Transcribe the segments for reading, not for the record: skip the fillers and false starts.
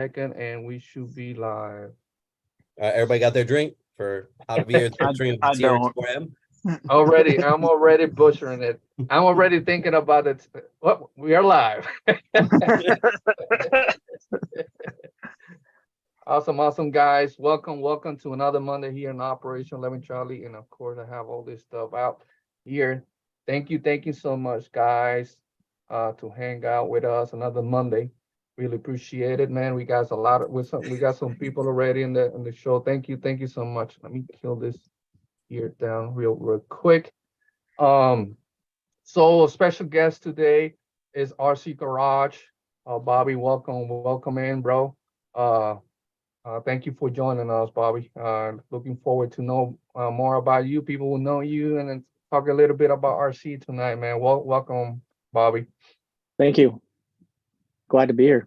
Second, and we should be live. Everybody got their drink for how to be here stream I don't. TRX4M. I'm already butchering it. I'm already thinking about it. What we are live. Awesome, guys. Welcome to another Monday here in Operation 11 Charlie. And of course, I have all this stuff out here. Thank you so much, guys, to hang out with us another Monday. Really appreciate it, man. We got a lot of we got some people already in the show. Thank you so much. Let me kill this here down real quick. Um, so a special guest today is RC Garage. Bobby, welcome in, bro. Uh, thank you for joining us, Bobby. Looking forward to know more about you. People will know you and then talk a little bit about RC tonight, man. Welcome, Bobby. Thank you. Glad to be here.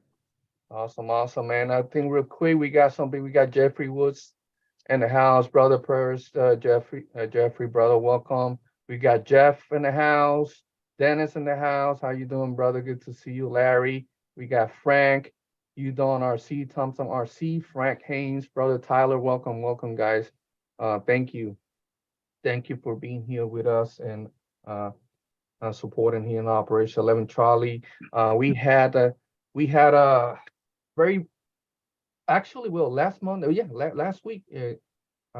Awesome, man. I think real quick, we got something. We got Jeffrey Woods in the house, brother. Prayers, Jeffrey, brother. Welcome. We got Jeff in the house, Dennis in the house. How you doing, brother? Good to see you, Larry. We got Frank. You doing RC, Thompson RC, Frank Haynes, brother Tyler. Welcome, guys. Thank you for being here with us and supporting here in Operation 11 Charlie. We had a very actually well last month. Yeah, last week.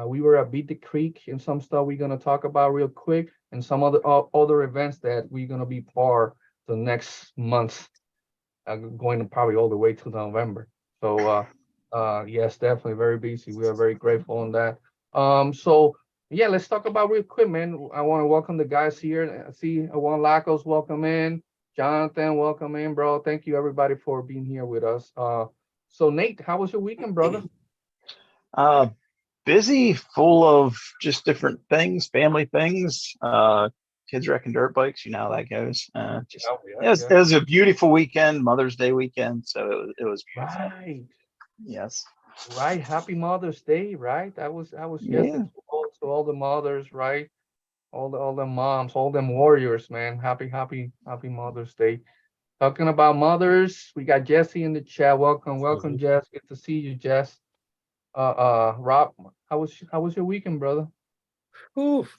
We were at Beat the Creek and some stuff we're gonna talk about real quick, and some other events that we're gonna be part the next month, going to probably all the way to November. So yes, definitely very busy. We are very grateful on that. So yeah, let's talk about real quick, man. I want to welcome the guys here. I see Juan Lacos, welcome in. Jonathan, welcome in, bro. Thank you everybody for being here with us. So Nate, how was your weekend, brother? Busy, full of just different things, family things. Kids wrecking dirt bikes, you know how that goes. It was a beautiful weekend, Mother's Day weekend, so it was beautiful. Right. Yes. Right. Happy Mother's Day, right? I was Yeah. yesterday to all the mothers, right? All the moms, all them warriors, man. Happy Mother's Day. Talking about mothers, we got Jesse in the chat. Welcome, Jess. Good to see you, Jess. Rob, how was your weekend, brother? Oof.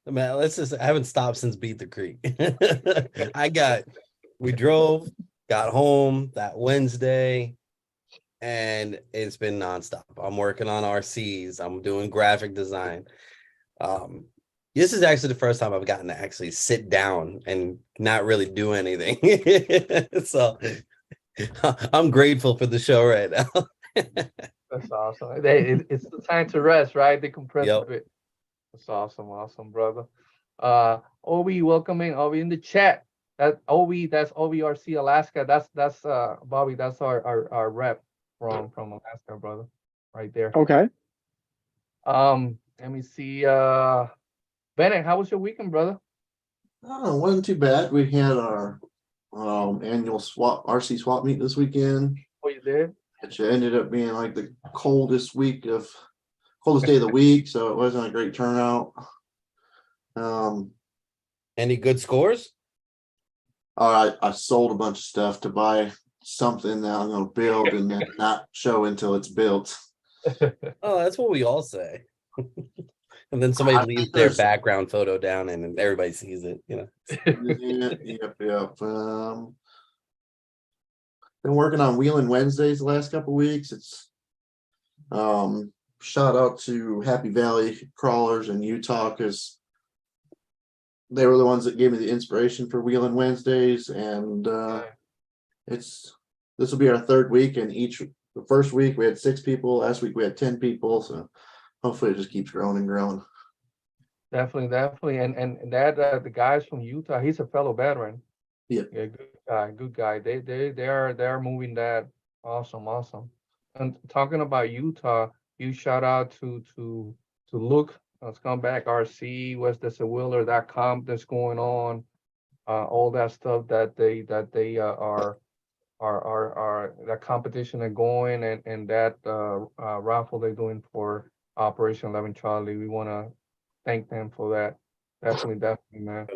Man, I haven't stopped since Beat the Creek. We drove, got home that Wednesday, and it's been nonstop. I'm working on RCs. I'm doing graphic design. This is actually the first time I've gotten to actually sit down and not really do anything. So I'm grateful for the show right now. That's awesome. It's the time to rest, right? Decompress Yep. a bit. That's awesome, brother. Obi, welcome in. Obi in the chat. That's OVRC Alaska. That's Bobby. That's our rep from Alaska, brother, right there. Okay. Let me see. Bennett, how was your weekend, brother? Oh, it wasn't too bad. We had our annual RC swap meet this weekend, Oh, you did? which ended up being like the coldest day of the week, so it wasn't a great turnout. Any good scores? I sold a bunch of stuff to buy something that I'm gonna build and then not show until it's built. Oh, that's what we all say. And then somebody leaves their background photo down and everybody sees it, you know. Yep. Been working on Wheeling Wednesdays the last couple weeks. It's shout out to Happy Valley Crawlers in Utah, because they were the ones that gave me the inspiration for Wheeling Wednesdays, and this will be our third week, and the first week we had 6 people, last week we had 10 people, so hopefully it just keeps growing and growing. Definitely, and that the guys from Utah, he's a fellow veteran. Yeah, good guy. They're moving that. Awesome. And talking about Utah, you shout out to Luke. Let's come back. RC, westdesawiller.com. That's going on. All that stuff that they are that competition are going, and that raffle they're doing for Operation 11 Charlie. We want to thank them for that. Definitely, man.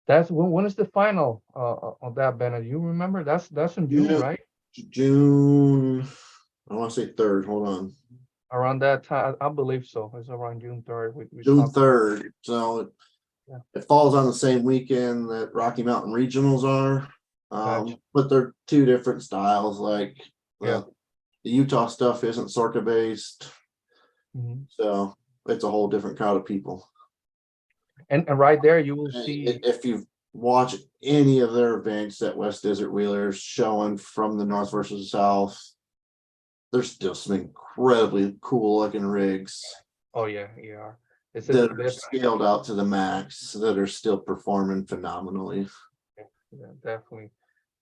That's when is the final of that, Bennett? You remember? That's in June, Yeah. right? June, I want to say 3rd. Hold on. Around that time, I believe so. It's around June 3rd. We June talked- 3rd. So Yeah. it falls on the same weekend that Rocky Mountain Regionals are. Gotcha. But they're two different styles. Like Yeah. the Utah stuff isn't Sorka based. Mhm. So it's a whole different crowd of people. And right there, you will see. If you watch any of their events at West Desert Wheelers showing from the north versus south, there's still some incredibly cool looking rigs Oh yeah, yeah. It's that are different. scaled out to the max that are still performing phenomenally. Yeah, definitely.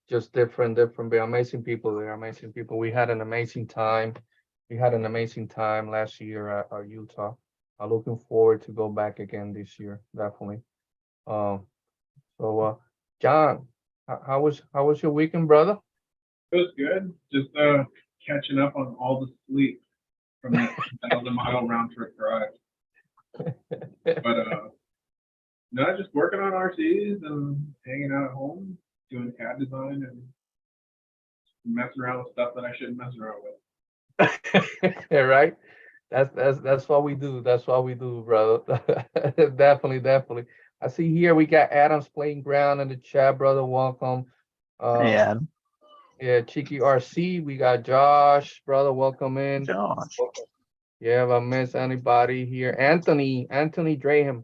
Just different, but amazing people there, amazing people. We had an amazing time. We had an amazing time last year at Utah. I'm looking forward to go back again this year, definitely. So John, how was your weekend, brother? It was good. Just catching up on all the sleep from that 1,000-mile round trip drive. But no, just working on RCs and hanging out at home, doing CAD design and messing around with stuff that I shouldn't mess around with. Yeah, right. That's what we do. That's what we do, brother. Definitely. I see here we got Adams playing ground in the chat, brother. Welcome. Yeah, Yeah, Cheeky RC. We got Josh, brother. Welcome in. Josh. Yeah, if I miss anybody here, Anthony Draham.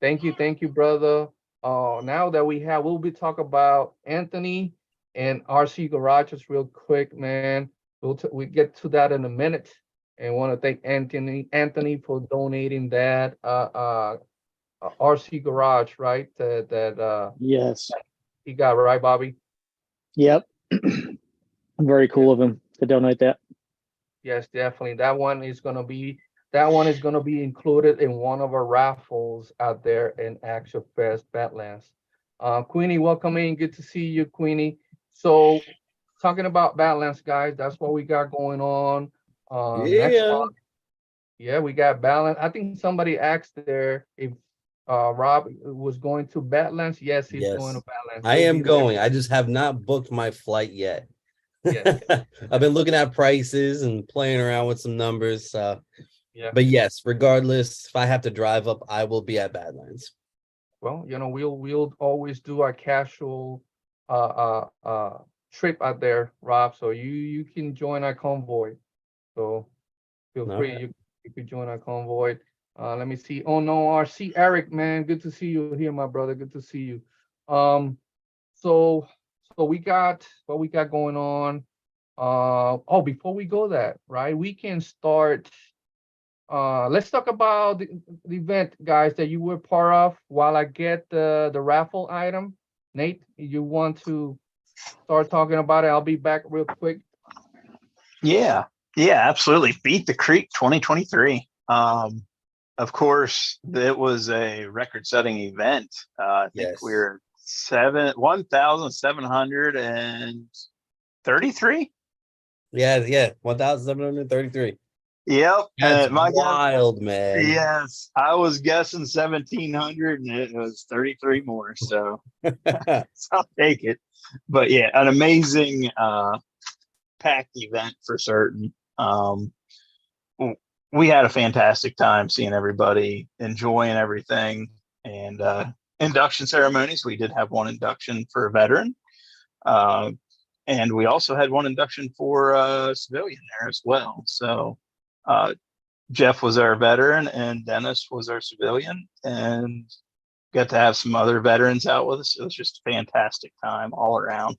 Thank you, brother. Now that we'll be talking about Anthony and RC garages real quick, man. We get to that in a minute, and want to thank Anthony for donating that RC garage, right? That Yes. he got, right, Bobby? Yep. Very cool of him to donate that. Yes, definitely. That one is gonna be included in one of our raffles out there in Action Fest Badlands. Queenie, welcome in. Good to see you, Queenie. So talking about Badlands, guys, that's what we got going on. Next Yeah. month. Yeah, we got Badlands. I think somebody asked there if Rob was going to Badlands. Yes, he's going to Yes. Badlands. I He'll am be there. going. I just have not booked my flight yet. Yes. I've been looking at prices and playing around with some numbers. Yeah. But yes, regardless, if I have to drive up, I will be at Badlands. Well, we'll always do our casual trip out there, Rob. So you can join our convoy. So feel free, Okay. you could join our convoy. Let me see. Oh no, RC Eric, man, good to see you here, my brother. Good to see you. So we got what we got going on. Before we go that, right? We can start. Let's talk about the event, guys, that you were part of while I get the raffle item. Nate, you want to start talking about it? I'll be back real quick. Yeah, absolutely. Beat the Creek 2023. Of course, it was a record-setting event. I think Yes. we're 1,733. Yeah, 1,733. Yep. That's My guess, wild, man. yes, I was guessing 1,700, and it was 33 more. So I'll take it. But yeah, an amazing packed event for certain. We had a fantastic time seeing everybody enjoying everything, and induction ceremonies. We did have one induction for a veteran, and we also had one induction for a civilian there as well. So Jeff was our veteran and Dennis was our civilian, and got to have some other veterans out with us. It was just a fantastic time all around.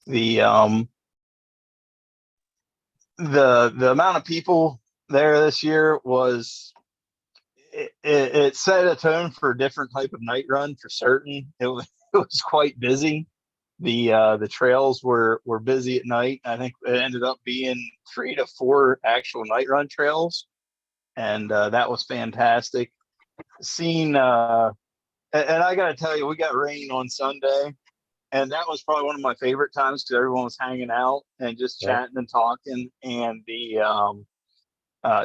The amount of people there this year was it set a tone for a different type of night run for certain. It was quite busy. The trails were busy at night. I think it ended up being 3 to 4 actual night run trails, and that was fantastic. Seeing and I got to tell you, we got rain on Sunday, and that was probably one of my favorite times because everyone was hanging out and just chatting and talking, and the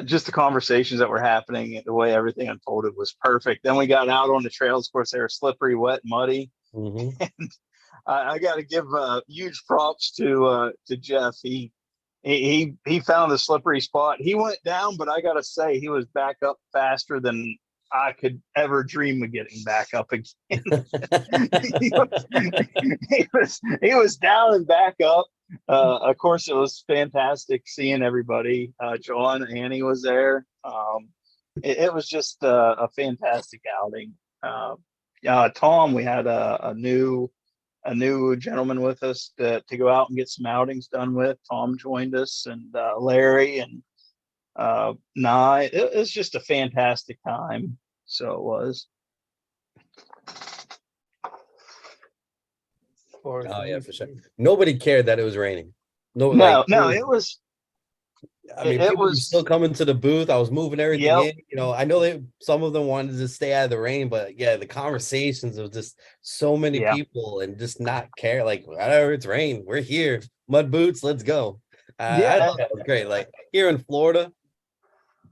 just the conversations that were happening, the way everything unfolded was perfect. Then we got out on the trails. Of course, they were slippery, wet, muddy. Mhm. And I got to give huge props to Jeff. He found the slippery spot. He went down, but I got to say he was back up faster than I could ever dream of getting back up again. he was down and back up. Of course, it was fantastic seeing everybody. John, Annie was there. It was just a fantastic outing. Tom, we had a new gentleman with us to go out and get some outings done with. Tom joined us, and Larry and Nye. It was just a fantastic time. So it was. Oh yeah, for sure. Nobody cared that it was raining. No, it was. I mean, people were still coming to the booth. I was moving everything in. You know, I know some of them wanted to stay out of the rain, but yeah, the conversations of just so many people and just not care. Like, whatever, it's rain. We're here. Mud boots, let's go. I thought that was great. Like here in Florida,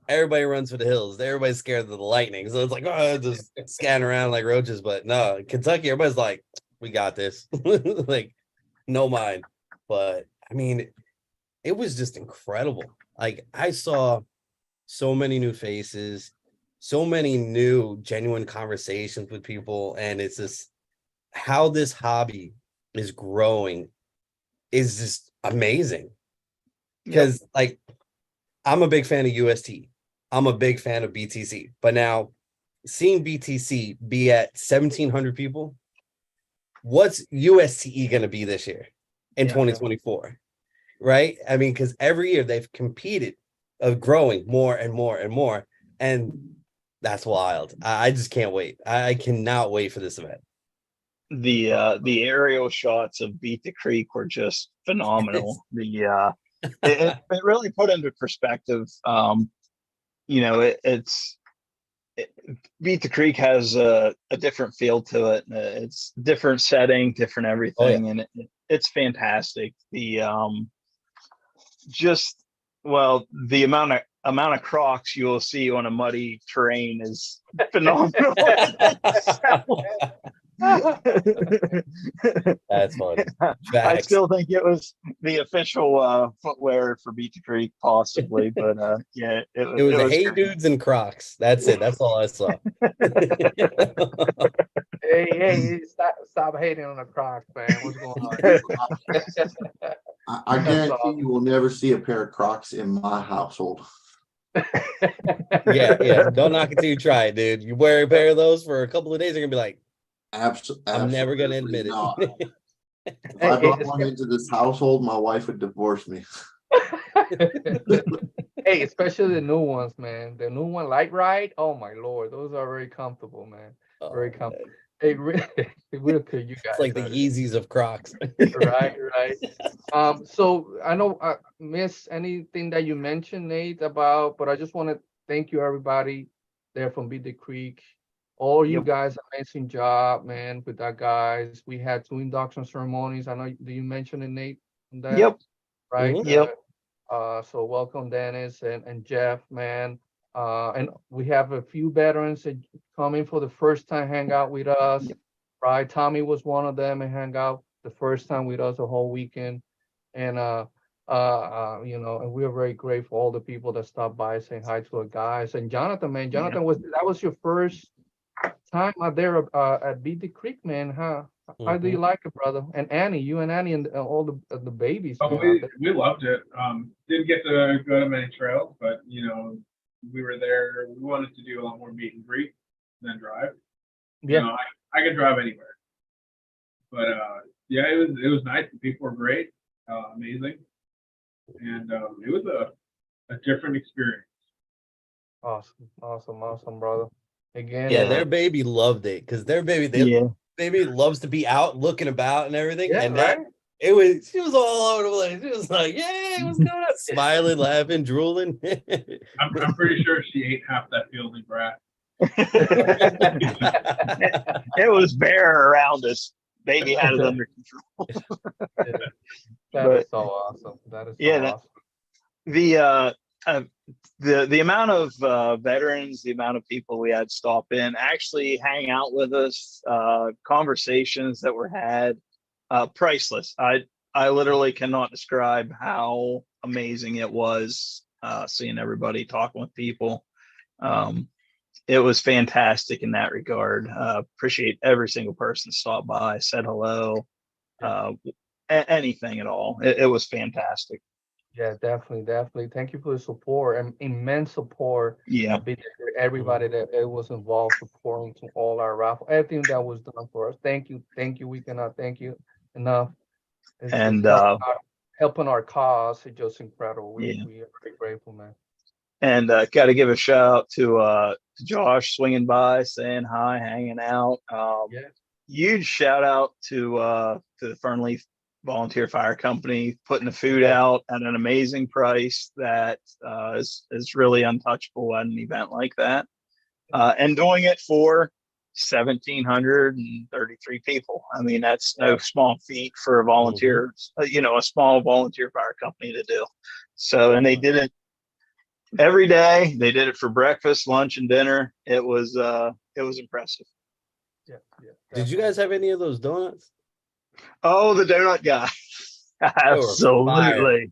everybody runs for the hills. Everybody's scared of the lightning. So it's like, oh, just scanning around like roaches. But no, in Kentucky, everybody's like, we got this. Like, no mind. But I mean, it was just incredible. Like I saw so many new faces, so many new genuine conversations with people. And it's just how this hobby is growing is just amazing. Because like I'm a big fan of UST. I'm a big fan of BTC. But now seeing BTC be at 1,700 people, what's USTE going to be this year in 2024? Right? I mean, because every year they've competed of growing more and more and more. And that's wild. I just can't wait. I cannot wait for this event. The aerial shots of Beat the Creek were just phenomenal. It really put into perspective. You know, Beat the Creek has a different feel to it. It's different setting, different everything, and it's fantastic. The the amount of Crocs you will see on a muddy terrain is phenomenal. That's funny. I still think it was the official footwear for Beat the Creek, possibly, but yeah, it was a Hey great. Dudes and Crocs. That's it. That's all I saw. Hey, stop hating on the Crocs, man. What's going on? I guarantee you will never see a pair of Crocs in my household. Yeah. Don't knock it till you try it, dude. You wear a pair of those for a couple of days, you're gonna be like, Absolutely. I'm never gonna admit it. If I brought one into this household, my wife would divorce me. Hey, especially the new ones, man. The new one, Light Ride. Oh my Lord, those are very comfortable, man. Very comfortable. Hey, really, it will kill you guys. It's like the Yeezys of Crocs. Right. So I know I missed anything that you mentioned, Nate, about, but I just want to thank you, everybody there from Beat the Creek. All you guys, amazing job, man, with that, guys. We had 2 induction ceremonies. I know, do you mention it, Nate? That? Yep. Right. Yep. So welcome, Dennis and Jeff, man. And we have a few veterans that coming for the first time hang out with us. Right. Tommy was one of them and hang out the first time with us the whole weekend. And you know, and we're very grateful for all the people that stopped by saying hi to our guys. And Jonathan, man, that was your first time out there at Beat the Creek, man, huh? How do you like it, brother? And Annie, you and Annie and all the babies. Oh, we loved it. Didn't get to go to many trails, but you know, we were there. We wanted to do a lot more meet and greet than drive. Yeah, you know, I could drive anywhere, but yeah, it was nice. The people were great, amazing, and it was a different experience. Awesome, brother. Again, Yeah, their baby loved it because their baby, baby loves to be out looking about and everything. Yeah, and right. She was all over the place. She was like, "Yay, what's going on?" Smiling, laughing, drooling. I'm pretty sure she ate half that fielding brat. It was bare around us. Baby had it under control. That is so awesome. That is so awesome. The amount of veterans, the amount of people we had stop in, actually hang out with us, conversations that were had. Priceless. I literally cannot describe how amazing it was seeing everybody, talking with people. It was fantastic in that regard. Appreciate every single person stopped by, said hello, anything at all. It was fantastic. Yeah, definitely, definitely. Thank you for the support and immense support. Yeah. Everybody that it was involved supporting to all our raffle, everything that was done for us. Thank you, thank you. We cannot thank you enough. It's And helping our cause. It's just incredible. We Yeah. we are very grateful, man. and got to give a shout out to Josh swinging by, saying hi, hanging out. Yeah, Huge shout out to the Fernleaf Volunteer Fire Company, putting the food Yeah. out at an amazing price that is really untouchable at an event like that, and doing it for 1,733 people. I mean, that's no small feat for a volunteer, a small volunteer fire company to do. So, and they did it every day. They did it for breakfast, lunch, and dinner. It was impressive. yeah, yeah. Did you guys have any of those donuts? Oh, the donut guy. Absolutely.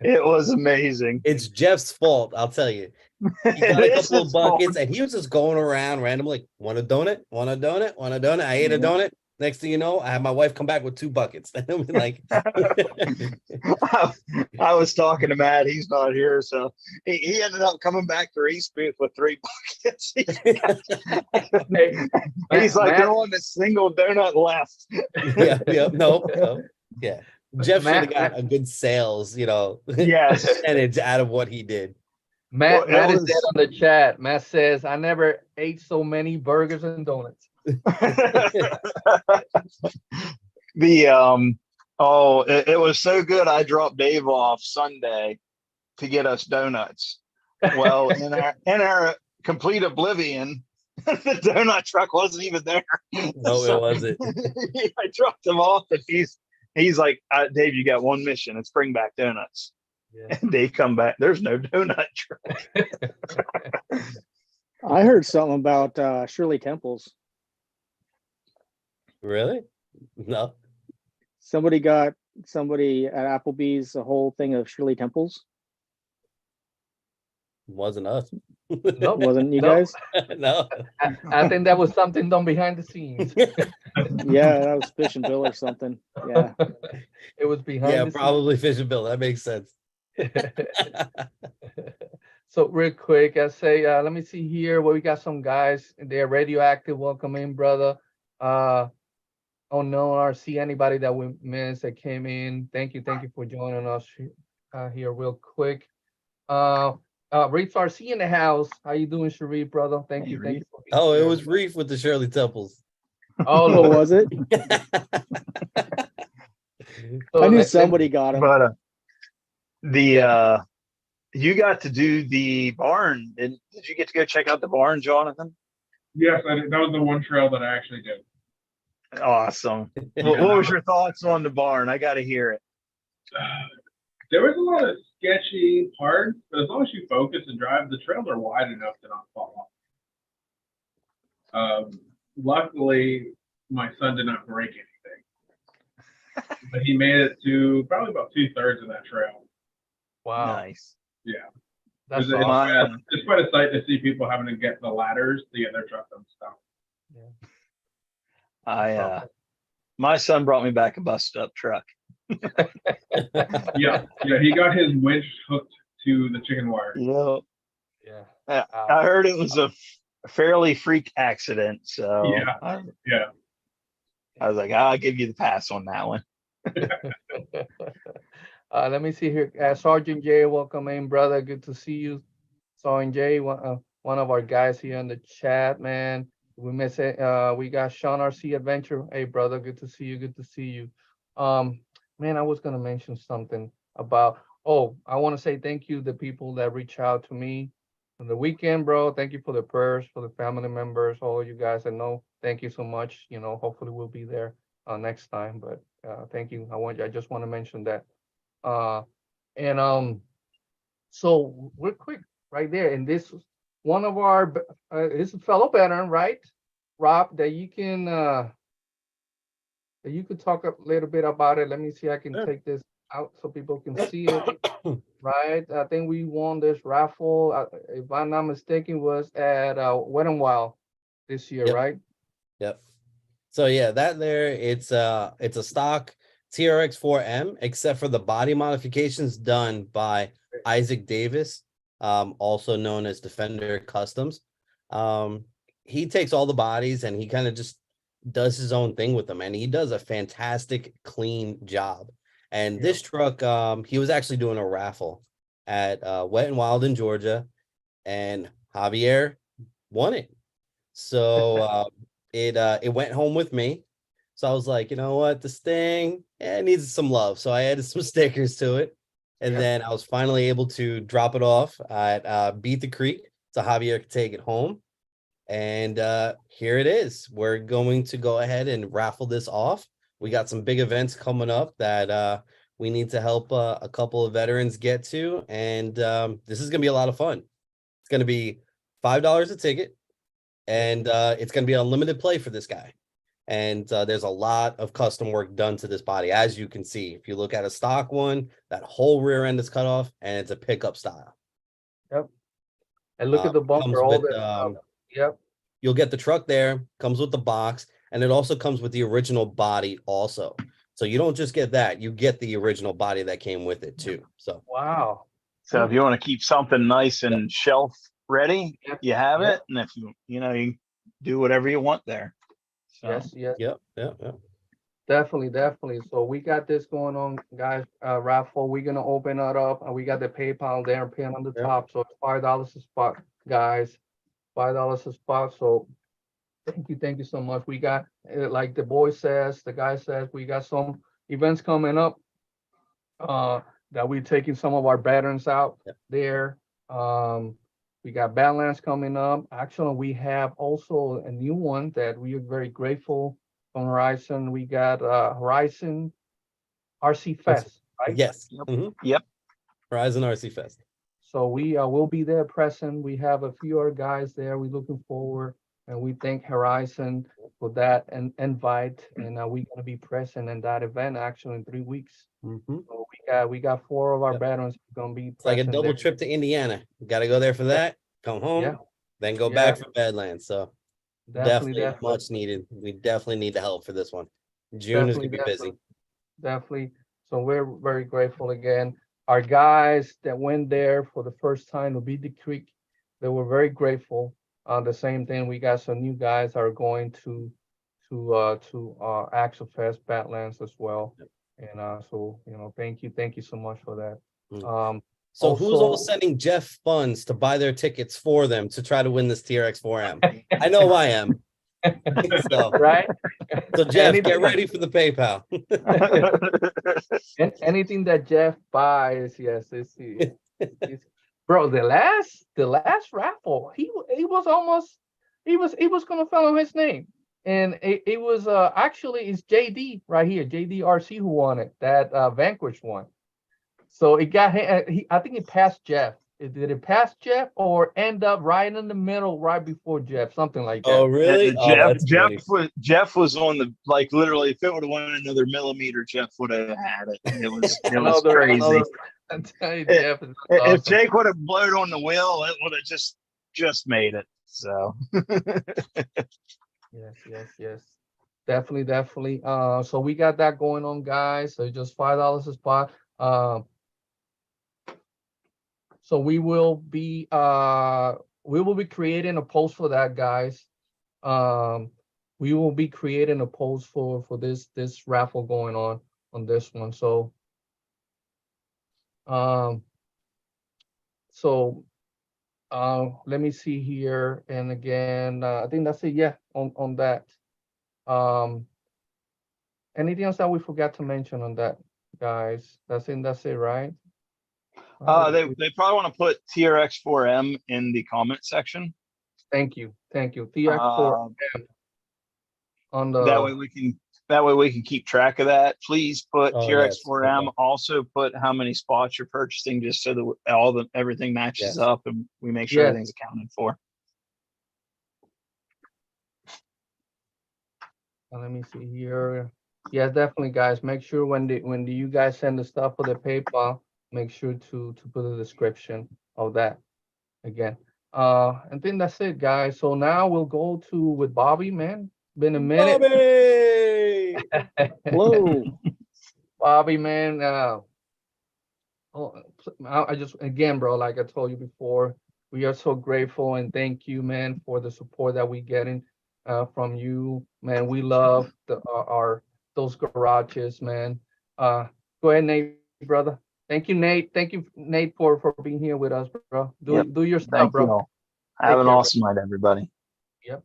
It was amazing. It's Jeff's fault, I'll tell you. He got a couple of buckets and he was just going around randomly. Like, want a donut? Want a donut? Want a donut? I ate a donut. Next thing you know, I had my wife come back with 2 buckets. And I'm like, I was talking to Matt. He's not here, so he ended up coming back to East Booth with 3 buckets. He's like, there wasn't a single donut left. No. Yeah. Jeff should have got a good sales, Yes. percentage out of what he did. Matt is dead on the chat. Matt says, I never ate so many burgers and donuts. It was so good. I dropped Dave off Sunday to get us donuts. Well, in our complete oblivion, the donut truck wasn't even there. No, it wasn't. I dropped him off, and he's like, Dave, you got one mission. It's bring back donuts. Yeah. And Dave come back. There's no donut truck. I heard something about Shirley Temples. Really? No. Somebody at Applebee's a whole thing of Shirley Temples. Wasn't us. Nope. Wasn't you Nope. guys? No. I think that was something done behind the scenes. Yeah, that was Fish and Bill or something. Yeah. It was behind Yeah, the probably Fish and Bill. That makes sense. scenes. So real quick, I say, let me see here. Well, we got some guys. They're radioactive. Welcome in, brother. Unknown RC, anybody that we missed that came in. Thank you for joining us here real quick. Reef RC in the house. How you doing, Sharif, brother? Thank you. For being It here. was Reef with the Shirley Temples. Oh, What was it? So I knew let's- somebody got him. But you got to do the barn. Did you get to go check out the barn, Jonathan? Yes, I did. That was the one trail that I actually did. Awesome. What was your thoughts on the barn? I got to hear it. There was a lot of sketchy parts, but as long as you focus and drive, the trails are wide enough to not fall off. Luckily, my son did not break anything, but he made it to probably about 2/3 of that trail. Wow. Nice. Yeah, That's it's, awesome. it's quite a sight to see people having to get the ladders to get their truck unstuck. My son brought me back a busted up truck. Yeah, he got his winch hooked to the chicken wire. Yeah. Yeah. I heard it was a fairly freak accident. So Yeah. I was like, I'll give you the pass on that one. Let me see here. Sergeant Jay, welcome in, brother. Good to see you. Sergeant Jay, one of our guys here in the chat, man. We miss it. We got Sean RC Adventure. Hey, brother, good to see you. Good to see you. Man, I was gonna mention something about. I want to say thank you to the people that reach out to me on the weekend, bro. Thank you for the prayers for the family members, all of you guys. I know. Thank you so much. Hopefully we'll be there next time. But thank you. I just want to mention that. So real quick, right there, and this one of our this is a fellow veteran, right, Rob, that you can You could talk a little bit about it. Let me see. I can Sure. take this out so people can see it. Right. I think we won this raffle. If I'm not mistaken, was at Wet n Wild this year, Yep. right? Yep. So yeah, that there, it's a stock TRX4M, except for the body modifications done by Isaac Davis, also known as Defender Customs. He takes all the bodies and he kind of just does his own thing with them, and he does a fantastic, clean job. And this truck, he was actually doing a raffle at Wet n Wild in Georgia, and Javier won it. So it went home with me. So I was like, you know what, this thing, it needs some love. So I added some stickers to it. And Yeah. then I was finally able to drop it off at Beat the Creek so Javier could take it home. And here it is. We're going to go ahead and raffle this off. We got some big events coming up that we need to help a couple of veterans get to. And this is going to be a lot of fun. It's going to be $5 a ticket. And it's going to be unlimited play for this guy. And there's a lot of custom work done to this body, as you can see. If you look at a stock one, that whole rear end is cut off, and it's a pickup style. Yep. And look at the Comes bumper, all with, that. Yep. You'll get the truck there, comes with the box, and it also comes with the original body also. So you don't just get that, you get the original body that came with it too. So Wow. So if you want to keep something nice and shelf ready, Yep. you have Yep. it. And if you do whatever you want there. So, Yes, yes. yep. Definitely. So we got this going on, guys. Raffle. We're gonna open it up, and we got the PayPal there and pin on the Yep. top. So it's $5 a spot, guys. $5 a spot. So thank you so much. We got, like the boy says, the guy says, we got some events coming up. That we're taking some of our veterans out Yep. there. We got Badlands coming up. Actually, we have also a new one that we are very grateful from Horizon. We got Horizon RC Fest, right? Yes. Yep. Mhm. Yep. Horizon RC Fest. So we will be there present. We have a few other guys there. We're looking forward, and we thank Horizon for that and invite. And we're gonna be present in that event actually in 3 weeks. Mhm. So we got 4 of our Yep. veterans gonna be It's like a present double there. trip to Indiana. Got to go there for that, come home, Yeah. then go Yeah. back for Badlands. So definitely Definitely. much needed. We definitely need the help for this one. June is gonna be busy. Definitely. So we're very grateful again. Our guys that went there for the first time to Beat the Creek, they were very grateful. The same thing, we got some new guys are going to Axel Fest Badlands as well. Yep. And so thank you so much for that. Mm. So who's all Also- sending Jeff funds to buy their tickets for them to try to win this TRX4M? I know I am. So, Right? so Jeff, Anything get ready for the PayPal. Anything that Jeff buys, yes, it's bro. The last raffle, he was gonna follow his name, and it was actually it's JD right here, JDRC who won it, that Vanquish one. So it got him. I think it passed Jeff. Did it pass Jeff or end up right in the middle, right before Jeff, something like that? Oh, really? Oh, that's funny. Jeff was on the, like, literally, if it would have went another millimeter, Jeff would have had it. It was crazy. I tell you, Jeff is If awesome. Jake would have blown on the wheel, it would have just made it. So Yes. Definitely. So we got that going on, guys. So just $5 a spot. So we will be creating a post for that, guys. We will be creating a post for this raffle going on this one. So let me see here. And again, I think that's it. Yeah, on that. Anything else that we forgot to mention on that, guys? That's it, right? they probably want to put TRX4M in the comment section. Thank you. TX4 on the That way we can keep track of that. Please put Oh, TRX4M. yes. Okay. Also put how many spots you're purchasing, just so that everything matches Yes. up and we make sure Yes. everything's accounted for. let me see here. Yeah, definitely, guys. Make sure when you guys send the stuff for the PayPal, make sure to put the description of that again. I think that's it, guys. So now we'll go to with Bobby, man. Been a minute. Bobby! Hello. Bobby, man. Oh, I just again, bro, like I told you before, we are so grateful and thank you, man, for the support that we getting from you, man. We love our those garages, man. Go ahead, Nate, brother. Thank you, Nate. Thank you, Nate, for being here with us, bro. Yep. Do your stuff, Thank bro. you all. Have Take an care, bro. awesome night, everybody. Yep.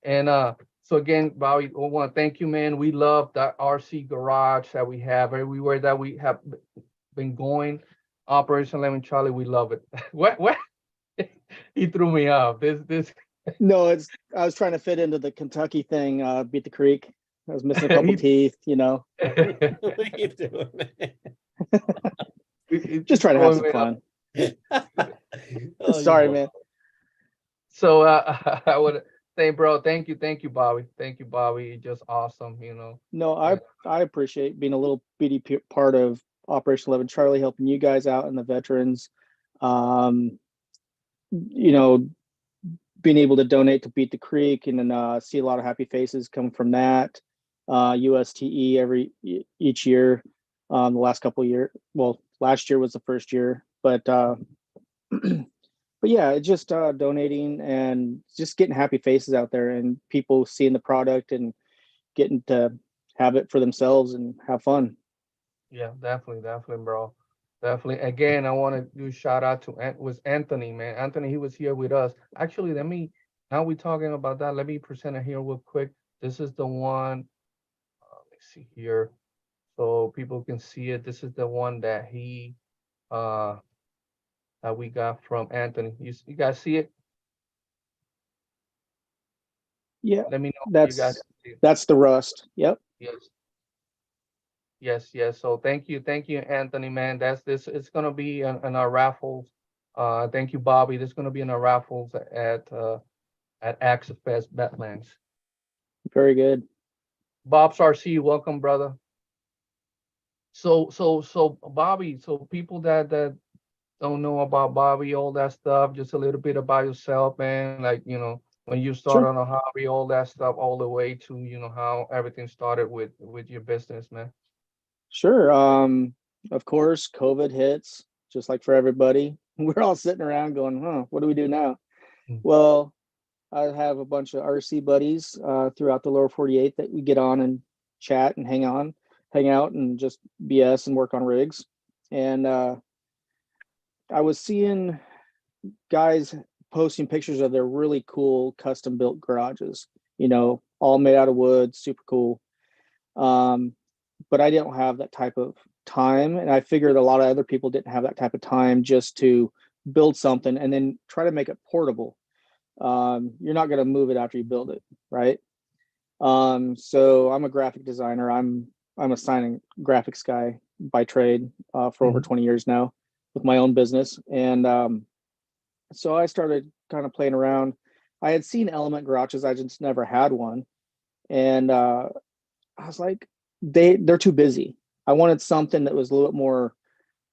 And so again, Bobby, I want to thank you, man. We love that RC garage that we have everywhere that we have been going. Operation Lemon Charlie, we love it. What? He threw me off. This. No, I was trying to fit into the Kentucky thing, beat the creek. I was missing a couple He- teeth, you know. What are you doing, Just trying to have throwing some me off. fun. Oh, Sorry, you- man. So I would say, bro, thank you, Bobby. Thank you, Bobby. You're just awesome, you know. No, I appreciate being a little part of Operation 11 Charlie, helping you guys out and the veterans. You know, being able to donate to Beat the Creek and then see a lot of happy faces come from that. USTE each year. The last couple of years, well, last year was the first year, but but yeah, just donating and just getting happy faces out there and people seeing the product and getting to have it for themselves and have fun. Yeah, definitely, bro. Definitely. Again, I want to do shout out to was Anthony, man. Anthony, he was here with us. Actually, now we're talking about that. Let me present it here real quick. This is the one. Let's see here, so people can see it. This is the one that uh that we got from Anthony. You guys see it? Yeah, Let me know if you guys see it. that's the rust. Yep. Yes. Yes. So thank you, Anthony, man. That's this. It's gonna be in our raffles. Thank you, Bobby. This is gonna be in our raffles at Access Fest Badlands. Very good. Bob's RC, welcome, brother. So Bobby. So people that don't know about Bobby, all that stuff. Just a little bit about yourself, man. Like when you start Sure. on a hobby, all that stuff, all the way to how everything started with your business, man. Sure. Of course, COVID hits just like for everybody. We're all sitting around going, huh, what do we do now? Mm. Well, I have a bunch of RC buddies throughout the lower 48 that we get on and chat and hang out and just BS and work on rigs. And I was seeing guys posting pictures of their really cool custom built garages, all made out of wood, super cool. But I didn't have that type of time. And I figured a lot of other people didn't have that type of time just to build something and then try to make it portable. You're not going to move it after you build it, right? So I'm a graphic designer. I'm a signing graphics guy by trade for over 20 years now with my own business. And so I started kind of playing around. I had seen element garages, I just never had one. And I was like, they're too busy. I wanted something that was a little bit more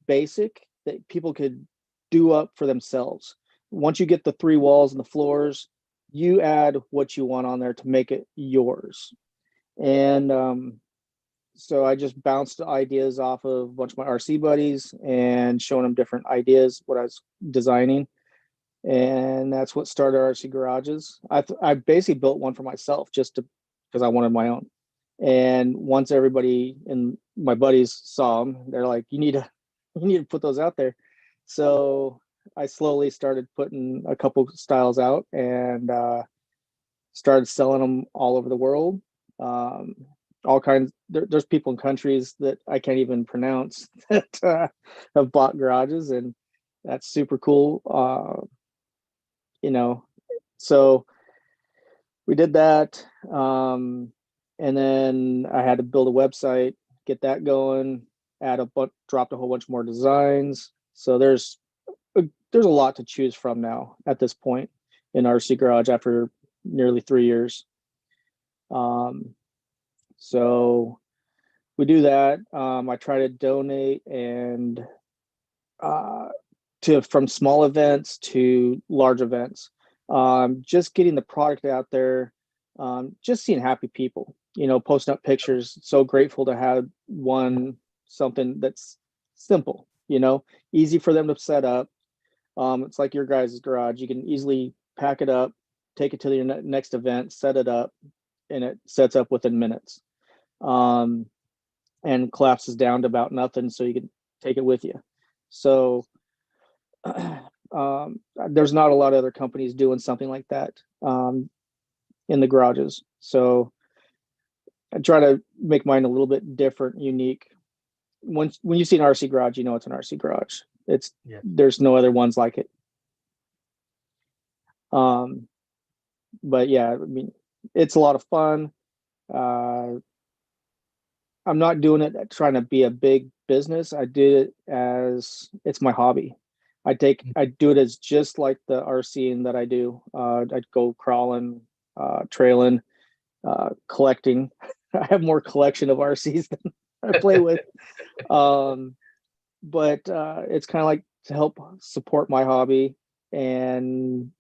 basic that people could do up for themselves. Once you get the 3 walls and the floors, you add what you want on there to make it yours. And so I just bounced ideas off of a bunch of my RC buddies and showing them different ideas, what I was designing. And that's what started RC Garages. I basically built one for myself just because I wanted my own. And once everybody and my buddies saw them, they're like, you need to put those out there. So I slowly started putting a couple styles out and started selling them all over the world. All kinds. There's people in countries that I can't even pronounce that have bought garages, and that's super cool. So we did that. And then I had to build a website, get that going, dropped a whole bunch more designs. So there's a lot to choose from now at this point in RC Garage after nearly 3 years. So we do that. I try to donate and from small events to large events. Just getting the product out there, just seeing happy people, posting up pictures. So grateful to have something that's simple, easy for them to set up. It's like your guys' garage. You can easily pack it up, take it to your next event, set it up, and it sets up within minutes. And collapses down to about nothing, so you can take it with you. So there's not a lot of other companies doing something like that in the garages. So I try to make mine a little bit different, unique. When you see an RC garage, you know it's an RC garage. There's no other ones like it. But yeah, I mean, it's a lot of fun. I'm not doing it trying to be a big business. I did it as it's my hobby. I do it as just like the RCing that I do. I'd go crawling, trailing, collecting. I have more collection of RCs than I play with. But it's kind of like to help support my hobby and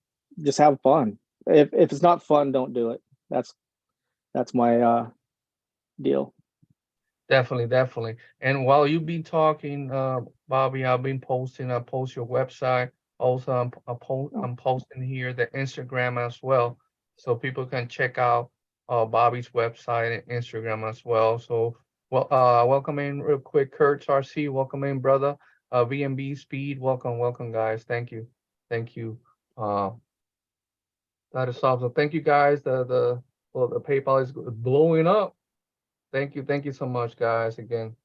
just have fun. If it's not fun, don't do it. That's my deal. Definitely. And while you've been talking, Bobby, I've been posting. I post your website. Also, I'm posting here the Instagram as well, so people can check out Bobby's website and Instagram as well. So, welcome in real quick, Kurt RC. Welcome in, brother. VMB Speed. Welcome, guys. Thank you. That is awesome. Thank you, guys. The PayPal is blowing up. Thank you so much, guys. Again,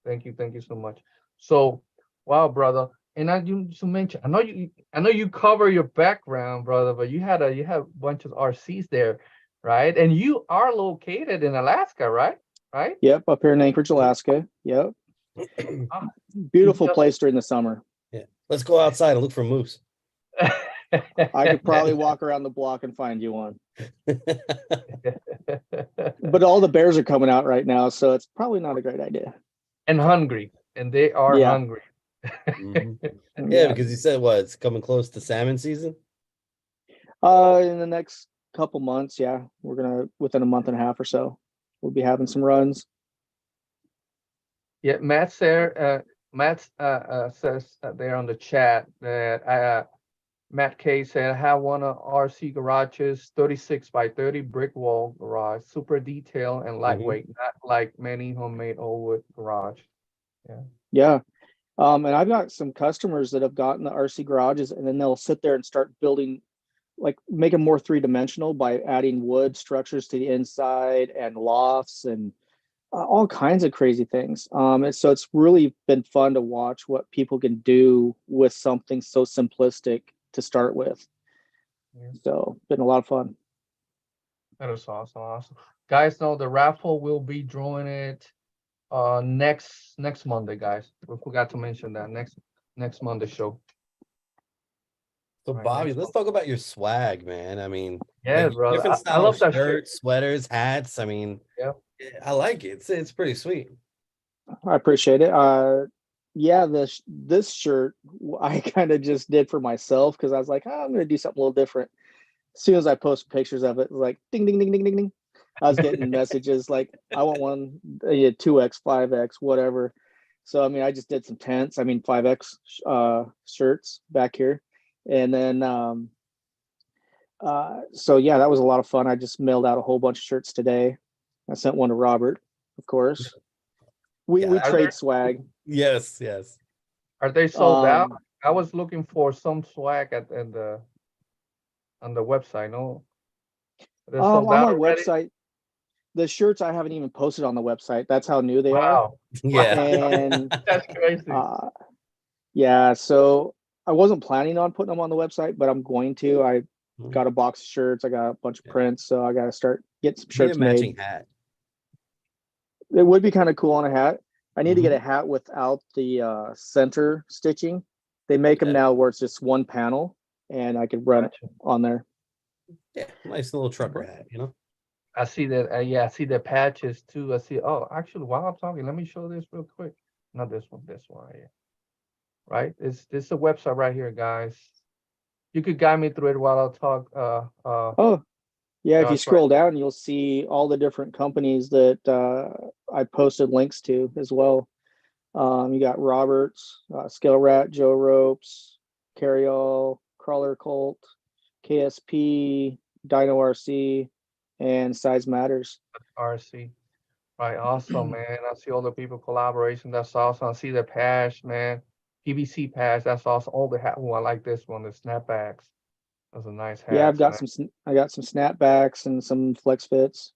thank you so much. So, wow, brother. And you mentioned, I know you cover your background, brother, but you have a bunch of RCs there, right? And you are located in Alaska, right? Right? Yep, up here in Anchorage, Alaska. Yep. Beautiful place during the summer. Yeah. Let's go outside and look for moose. I could probably walk around the block and find you one. But all the bears are coming out right now, so it's probably not a great idea. And hungry. And they are hungry. Yeah, because you said it's coming close to salmon season? In the next couple months, yeah. We're gonna within a month and a half or so, we'll be having some runs. Yeah, Matt says there on the chat that Matt K said, I have one of RC garages, 36 by 30 brick wall garage, super detailed and lightweight, not like many homemade old wood garage. Yeah. And I've got some customers that have gotten the RC garages and then they'll sit there and start building, like make them more three-dimensional by adding wood structures to the inside and lofts and all kinds of crazy things. And so it's really been fun to watch what people can do with something so simplistic to start with. So been a lot of fun. That is awesome. Guys, know the raffle will be drawing it next Monday, guys. We forgot to mention that next Monday show. So Bobby, let's talk about your swag, man. I mean, bro. different I love that shirts, sweaters, hats. I mean, I like it. It's pretty sweet. I appreciate it. Yeah, this shirt I kind of just did for myself because I was like, I'm gonna do something a little different. As soon as I post pictures of it, like ding ding ding ding ding ding. I was getting messages like, I want one, 2X, 5X, whatever. So I mean, I just did some tents. I mean, 5X shirts back here, and then so yeah, that was a lot of fun. I just mailed out a whole bunch of shirts today. I sent one to Robert, of course. We trade swag. Yes. Are they sold out? I was looking for some swag on the website. No, on my website, the shirts I haven't even posted on the website. That's how new they are. Yeah. And that's crazy. Yeah, so I wasn't planning on putting them on the website, but I'm going to. I got a box of shirts. I got a bunch of prints, so I got to start getting some shirts made. Matching hat. It would be kind of cool on a hat. I need to get a hat without the center stitching. They make them now where it's just one panel, and I could run it on there. Yeah, nice little trucker hat, you know. I see that. Yeah, I see the patches too. I see. Oh, actually, while I'm talking, let me show this real quick. Not this one. This one right here. Right. This is a website right here, guys. You could guide me through it while I talk. Oh, yeah. If you That's right. scroll down, you'll see all the different companies that I posted links to as well. You got Roberts, Scale Rat, Joe Ropes, Carryall, Crawler Colt, KSP, Dino RC, and Size Matters. RC. Right. Awesome, man. I see all the people collaboration. That's awesome. I see the patch, man. PVC patch. That's awesome. All the hat. Oh, I like this one. The snapbacks. Those are nice Yeah, I've hats, got man. I got some snapbacks and some flex fits.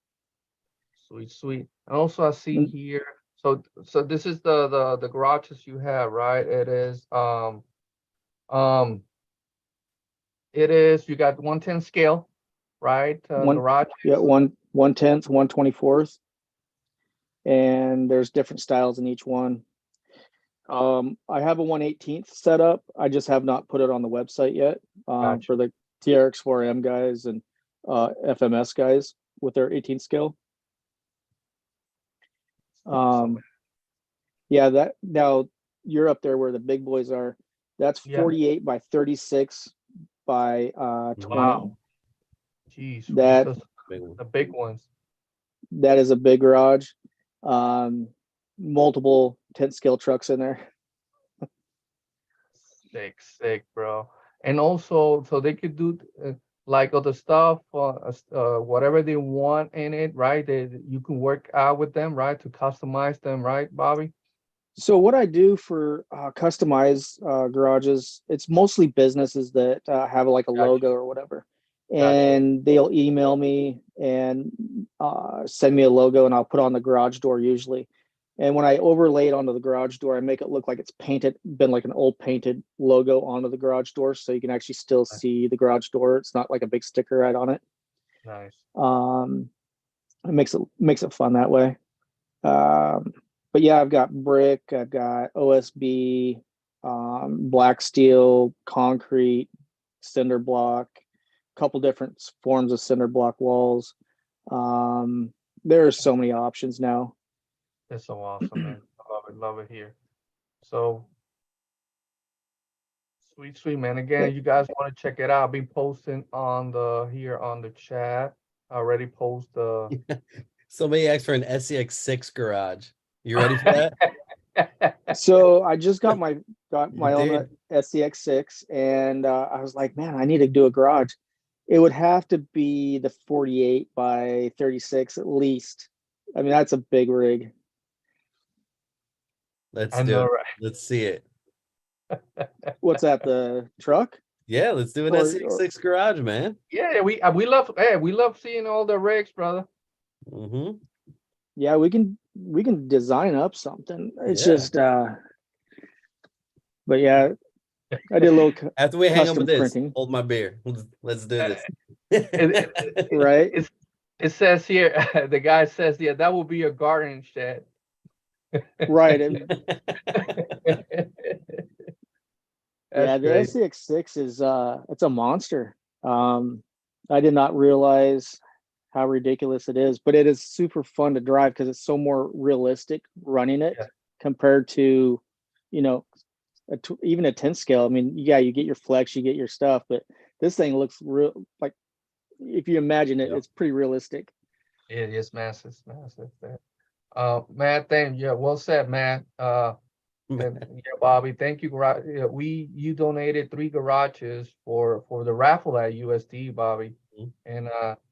Sweet, sweet. And also I see Mm. here, so this is the garages you have, right? Um it is you got 110 scale, right? One, Garage. yeah, 1/10, 1/24, and there's different styles in each one. I have a 1/18 set up. I just have not put it on the website yet. Gotcha. For the TRX4M guys and FMS guys with their 18 scale. Awesome. Yeah, that now you're up there where the big boys are. That's Yeah. 48 by 36 by 20. Wow. Jeez, That Big one. the big ones. that is a big garage. Multiple 10 scale trucks in there. Sick, sick, bro. And also, so they could do like other stuff, whatever they want in it, right? You can work out with them, right, to customize them, right, Bobby? So what I do for customized garages, it's mostly businesses that have like a Gotcha. logo or whatever, Gotcha. and they'll email me and send me a logo, and I'll put on the garage door usually. And when I overlay it onto the garage door, I make it look like it's painted, been like an old painted logo onto the garage door, so you can actually still see the garage door. It's not like a big sticker right on it. Nice. It makes it fun that way. But yeah, I've got brick, I've got OSB, black steel, concrete, cinder block, a couple different forms of cinder block walls. There are so many options now. That's so awesome, man. Love it here. So sweet, sweet, man. Again, you guys want to check it out. I'll be posting on the chat. I already post the Somebody asked for an SCX6 garage. You ready for that? So I just got my You own did? SCX6, and I was like, man, I need to do a garage. It would have to be the 48 by 36 at least. I mean, that's a big rig. Let's I do know, it. right? Let's see it. What's that, the truck? Yeah, let's do an Or- SCX6 garage, man. Yeah, we love seeing all the rigs, brother. Mm-hmm. Yeah, we can design up something. It's Yeah. just but yeah, I did a little After we hang up custom with this, printing. hold my beer. Let's do this. Right? It says here, the guy says, yeah, that will be a garden shed. Right. That's Yeah, the great. SCX6 is it's a monster. I did not realize how ridiculous it is, but it is super fun to drive because it's so more realistic running it Yeah. compared to, you know, even a 10 scale. I mean, yeah, you get your flex, you get your stuff, but this thing looks real, like if you imagine it, Yep. it's pretty realistic. It is massive, massive. Matt, thank you. Yeah, well said, Matt. And yeah, Bobby, thank you. Yeah, you donated 3 garages for the raffle at USD, Bobby. Mhm. And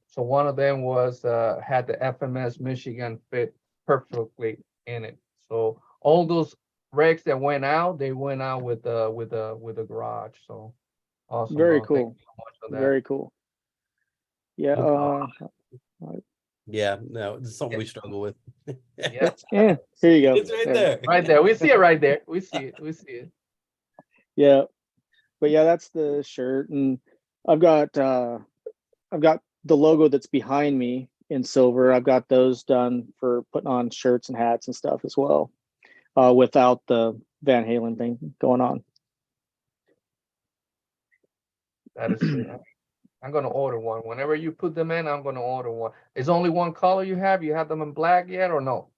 so one of them was had the FMS Michigan fit perfectly in it. So all those rigs that went out, they went out with the garage. So awesome, Very bro. Thank cool. you so much for that. Very cool. Yeah. Yeah, no, it's something we struggle with. Yeah, Yeah. Here you go. It's right Yeah. there. right there. We see it right there. We see it. We see it. Yeah. But yeah, that's the shirt, and I've got the logo that's behind me in silver. I've got those done for putting on shirts and hats and stuff as well, without the Van Halen thing going on. That is sweet. I'm gonna order one. Whenever you put them in, I'm gonna order one. Is only one color you have? You have them in black yet or no?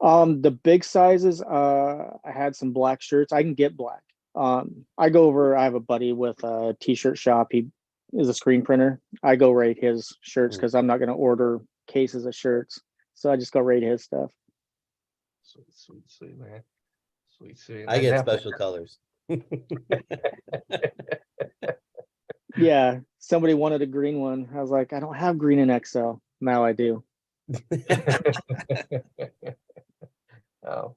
The big sizes, I had some black shirts. I can get black. I go over, I have a buddy with a t-shirt shop. He is a screen printer. I go rate his shirts because I'm not going to order cases of shirts. So I just go rate his stuff. Sweet, man. Sweet. I get special colors. Yeah, somebody wanted a green one. I was like, I don't have green in XL. Now I do. Oh,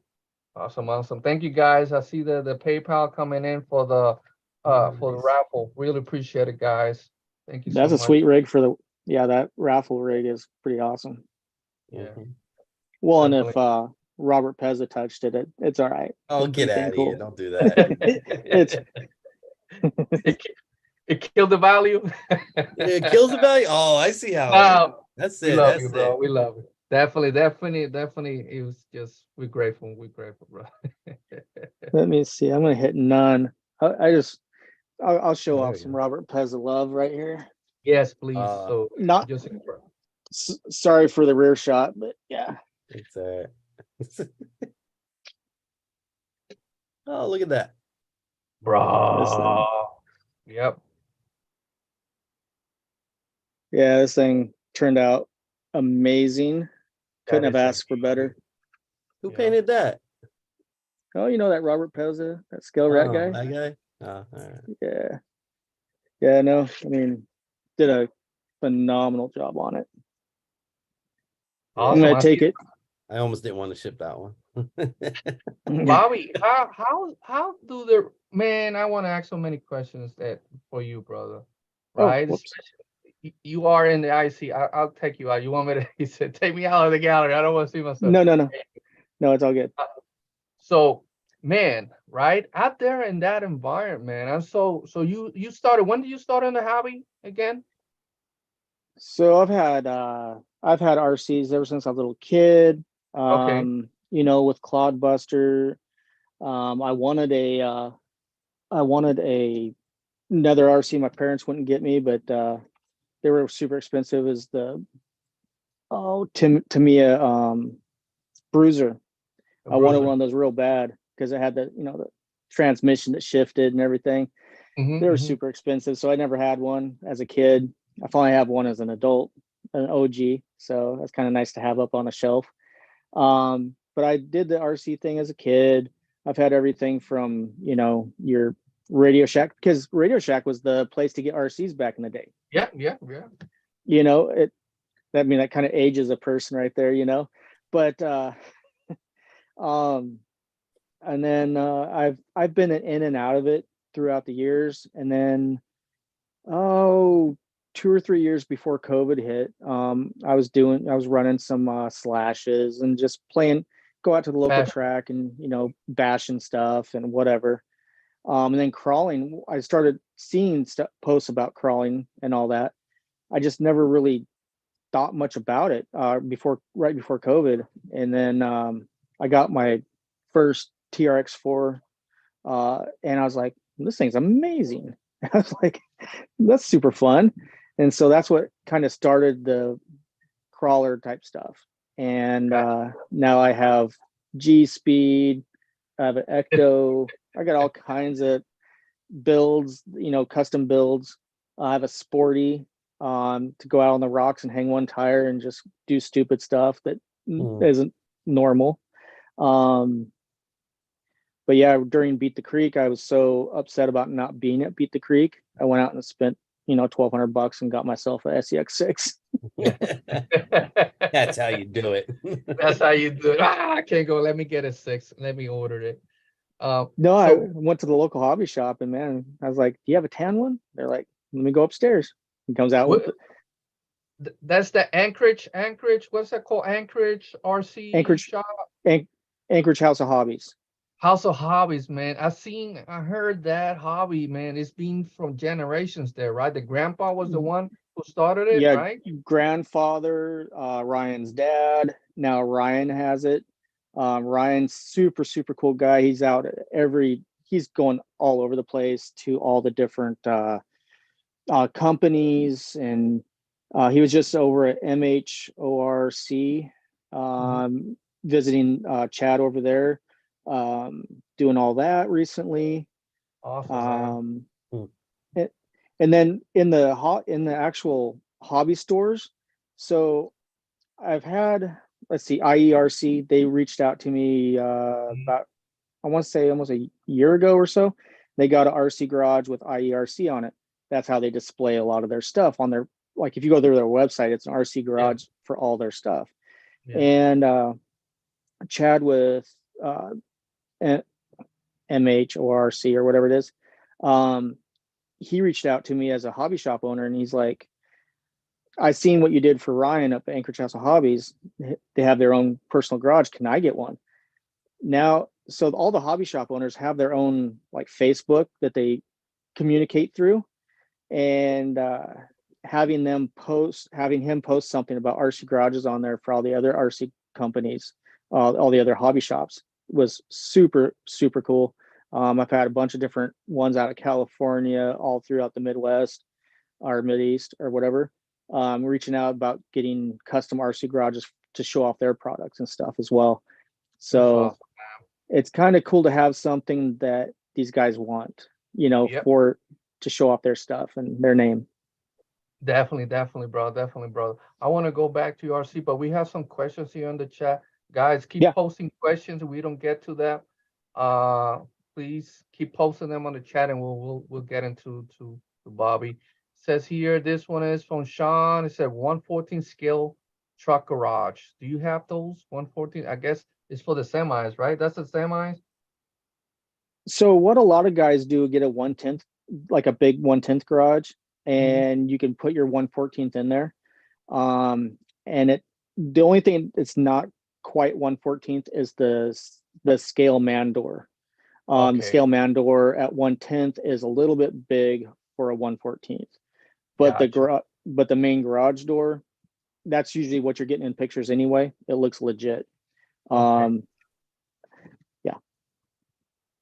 awesome. Thank you guys. I see the PayPal coming in for the raffle. Really appreciate it, guys. Thank you so That's a much. sweet rig for the, yeah, that raffle rig is pretty awesome. Yeah. Well, and Definitely. if Robert Pezza touched it, it's all right. Oh, It's get pretty out of cool. here. Don't do that. It's it killed the value. It kills the value. Oh, I see how. Wow. That's We it. love That's you, bro. it. We love it. Definitely. It was just we're grateful, bro. let me see. I'm gonna hit none. I'll show There off you some go. Robert Pezza love right here. Yes, please. So Not just sorry for the rear shot, but yeah. It's oh, look at that. bro. Yep. Yeah, this thing turned out amazing. Couldn't have is asked for better. Who Yeah. painted that? Oh, you know that Robert Pezza, that scale rat guy? That guy? Oh, all right. Yeah. Yeah, no, I mean, did a phenomenal job on it. I'm Awesome. gonna I take see- it. I almost didn't want to ship that one. Bobby, how do the man? I want to ask so many questions that for you, brother. Oh, Right? whoops. You are in the IC. I'll take you out. You want me to? He said, take me out of the gallery. I don't want to see myself. No, it's all good. So, man, right out there in that environment, man. And so you started. When did you start in the hobby again? So I've had RCs ever since I was a little kid. Okay. You know, with Clodbuster. I wanted another RC my parents wouldn't get me, but they were super expensive. Is the Tamiya Bruiser. I wanted one of those real bad because it had the transmission that shifted and everything. They were super expensive, so I never had one as a kid. I finally have one as an adult, an OG. So that's kind of nice to have up on a shelf. But I did the RC thing as a kid. I've had everything from, your Radio Shack, because Radio Shack was the place to get RCs back in the day. Yeah. That kind of ages a person right there, but and then I've been in and out of it throughout the years. And then 2 or 3 years before COVID hit, I was running some slashes and just go out to the local track and bashing stuff and whatever. And then crawling, I started seeing posts about crawling and all that. I just never really thought much about it right before COVID. And then I got my first TRX4 and I was like, this thing's amazing. I was like, that's super fun. And so that's what kind of started the crawler type stuff. And now I have G Speed, I have an Ecto, I got all kinds of builds, custom builds. I have a Sporty to go out on the rocks and hang one tire and just do stupid stuff that isn't normal. But yeah, during Beat the Creek, I was so upset about not being at Beat the Creek. I went out and spent, $1,200 and got myself a SEX6. That's how you do it. That's how you do it. I can't go. Let me get a 6. Let me order it. No, I went to the local hobby shop and man, I was like, do you have a tan one? They're like, let me go upstairs. He comes out with it. That's the Anchorage. What's that called? Anchorage RC shop? Anchorage House of Hobbies. House of Hobbies, man. I heard that hobby, man. It's been from generations there, right? The grandpa was the one who started it, right? Grandfather, Ryan's dad. Now Ryan has it. Ryan's super, super cool guy. He's out he's going all over the place to all the different companies, and he was just over at MHORC, visiting Chad over there, doing all that recently. Awesome, man. Um, and then in the actual hobby stores, so I've had, let's see, IERC, they reached out to me about, I want to say almost a year ago or so. They got an RC garage with IERC on it. That's how they display a lot of their stuff on their, like if you go to their website, it's an RC garage for all their stuff. Yeah. And Chad with MHORC or whatever it is, he reached out to me as a hobby shop owner, and he's like, I seen what you did for Ryan up at Anchorage House of Hobbies. They have their own personal garage. Can I get one? Now, so all the hobby shop owners have their own like Facebook that they communicate through, and having him post something about RC garages on there for all the other RC companies, all the other hobby shops, was super, super cool. I've had a bunch of different ones out of California, all throughout the Midwest or Mideast or whatever, reaching out about getting custom RC garages to show off their products and stuff as well. So Awesome. it's kind of cool to have something that these guys want, for to show off their stuff and their name. Definitely, bro. I want to go back to your RC, but we have some questions here in the chat. Guys, keep posting questions. If we don't get to them, please keep posting them on the chat, and we'll get into Bobby. It says here, this one is from Sean. It said 114 scale truck garage. Do you have those 114? I guess it's for the semis, right? That's the semis. So what a lot of guys do, get a 1/10, like a big 1/10 garage, and you can put your 1/14 in there. And the only thing that's not quite 1/14 is the scale man door. The scale man door at 1/10 is a little bit big for a 1/14, but but the main garage door, that's usually what you're getting in pictures anyway. It looks legit.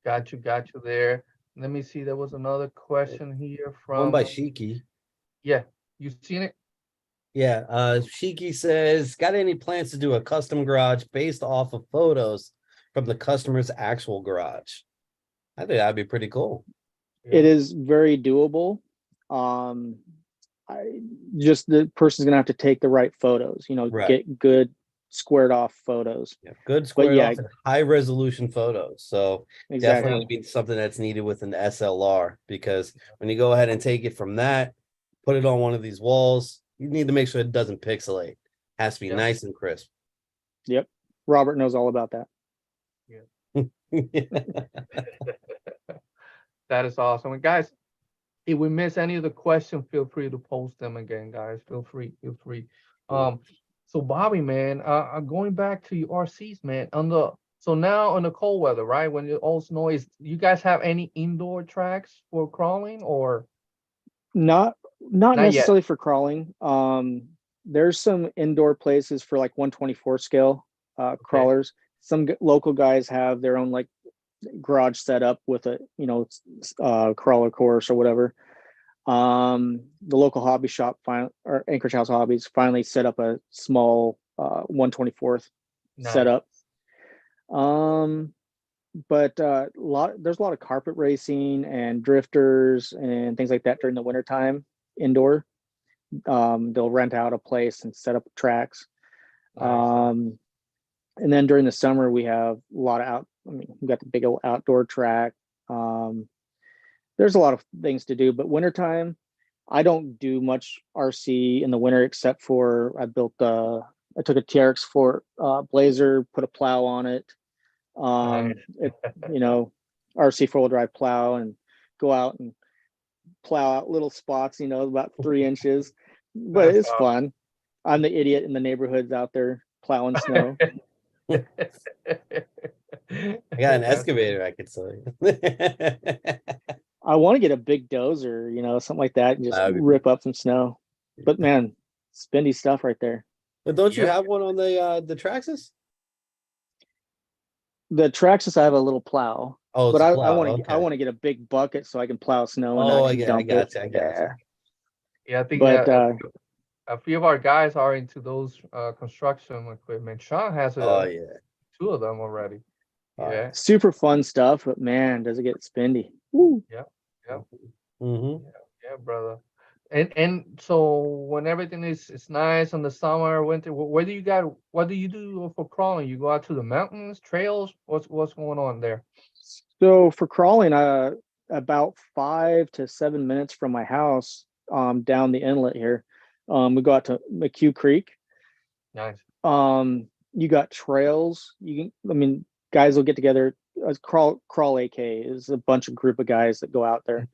Got you there. Let me see. There was another question here from One by Shiki. Yeah, you seen it? Yeah, Shiki says, got any plans to do a custom garage based off of photos from the customer's actual garage? I think that'd be pretty cool. It is very doable. Just the person's gonna have to take the right photos, get good squared off photos. Yeah, good squared off and high resolution photos. So definitely be something that's needed with an SLR, because when you go ahead and take it from that, put it on one of these walls, you need to make sure it doesn't pixelate. It has to be nice and crisp. Yep. Robert knows all about that. That is awesome. And guys, if we miss any of the questions, feel free to post them again, guys. Feel free. So Bobby, man, going back to your RCs, man, so now on the cold weather, right? When it all snows, you guys have any indoor tracks for crawling, or not necessarily for crawling? There's some indoor places for like 124 scale crawlers. Some local guys have their own like garage set up with a crawler course or whatever. The local hobby shop or Anchorage House Hobbies finally set up a small 124th setup. But there's a lot of carpet racing and drifters and things like that during the wintertime indoor. They'll rent out a place and set up tracks. And then during the summer, we have a lot of we've got the big old outdoor track. There's a lot of things to do, but wintertime, I don't do much RC in the winter, except for I took a TRX for Blazer, put a plow on it. RC 4-wheel drive plow, and go out and plow out little spots, about 3 inches, but it's fun. I'm the idiot in the neighborhoods out there plowing snow. I got an excavator, I could say. I want to get a big dozer, something like that, and just rip up some snow. But man, spendy stuff right there. But don't you have one on the Traxxas? The Traxxas, I have a little plow. Oh, but I want to get a big bucket so I can plow snow. And I got you. Yeah, I think But a few of our guys are into those construction equipment. Sean has Oh yeah. two of them already. Oh, Yeah, super fun stuff. But man, does it get spendy? Woo. yeah, yeah, Mm-hmm. yeah, brother. And so when everything is nice in the summer, winter, where do you got? What do you do for crawling? You go out to the mountains, trails? What's going on there? So for crawling, about 5 to 7 minutes from my house, down the inlet here, we go out to McHugh Creek. Nice. You got trails. I mean, guys will get together. Crawl AK is a bunch of group of guys that go out there,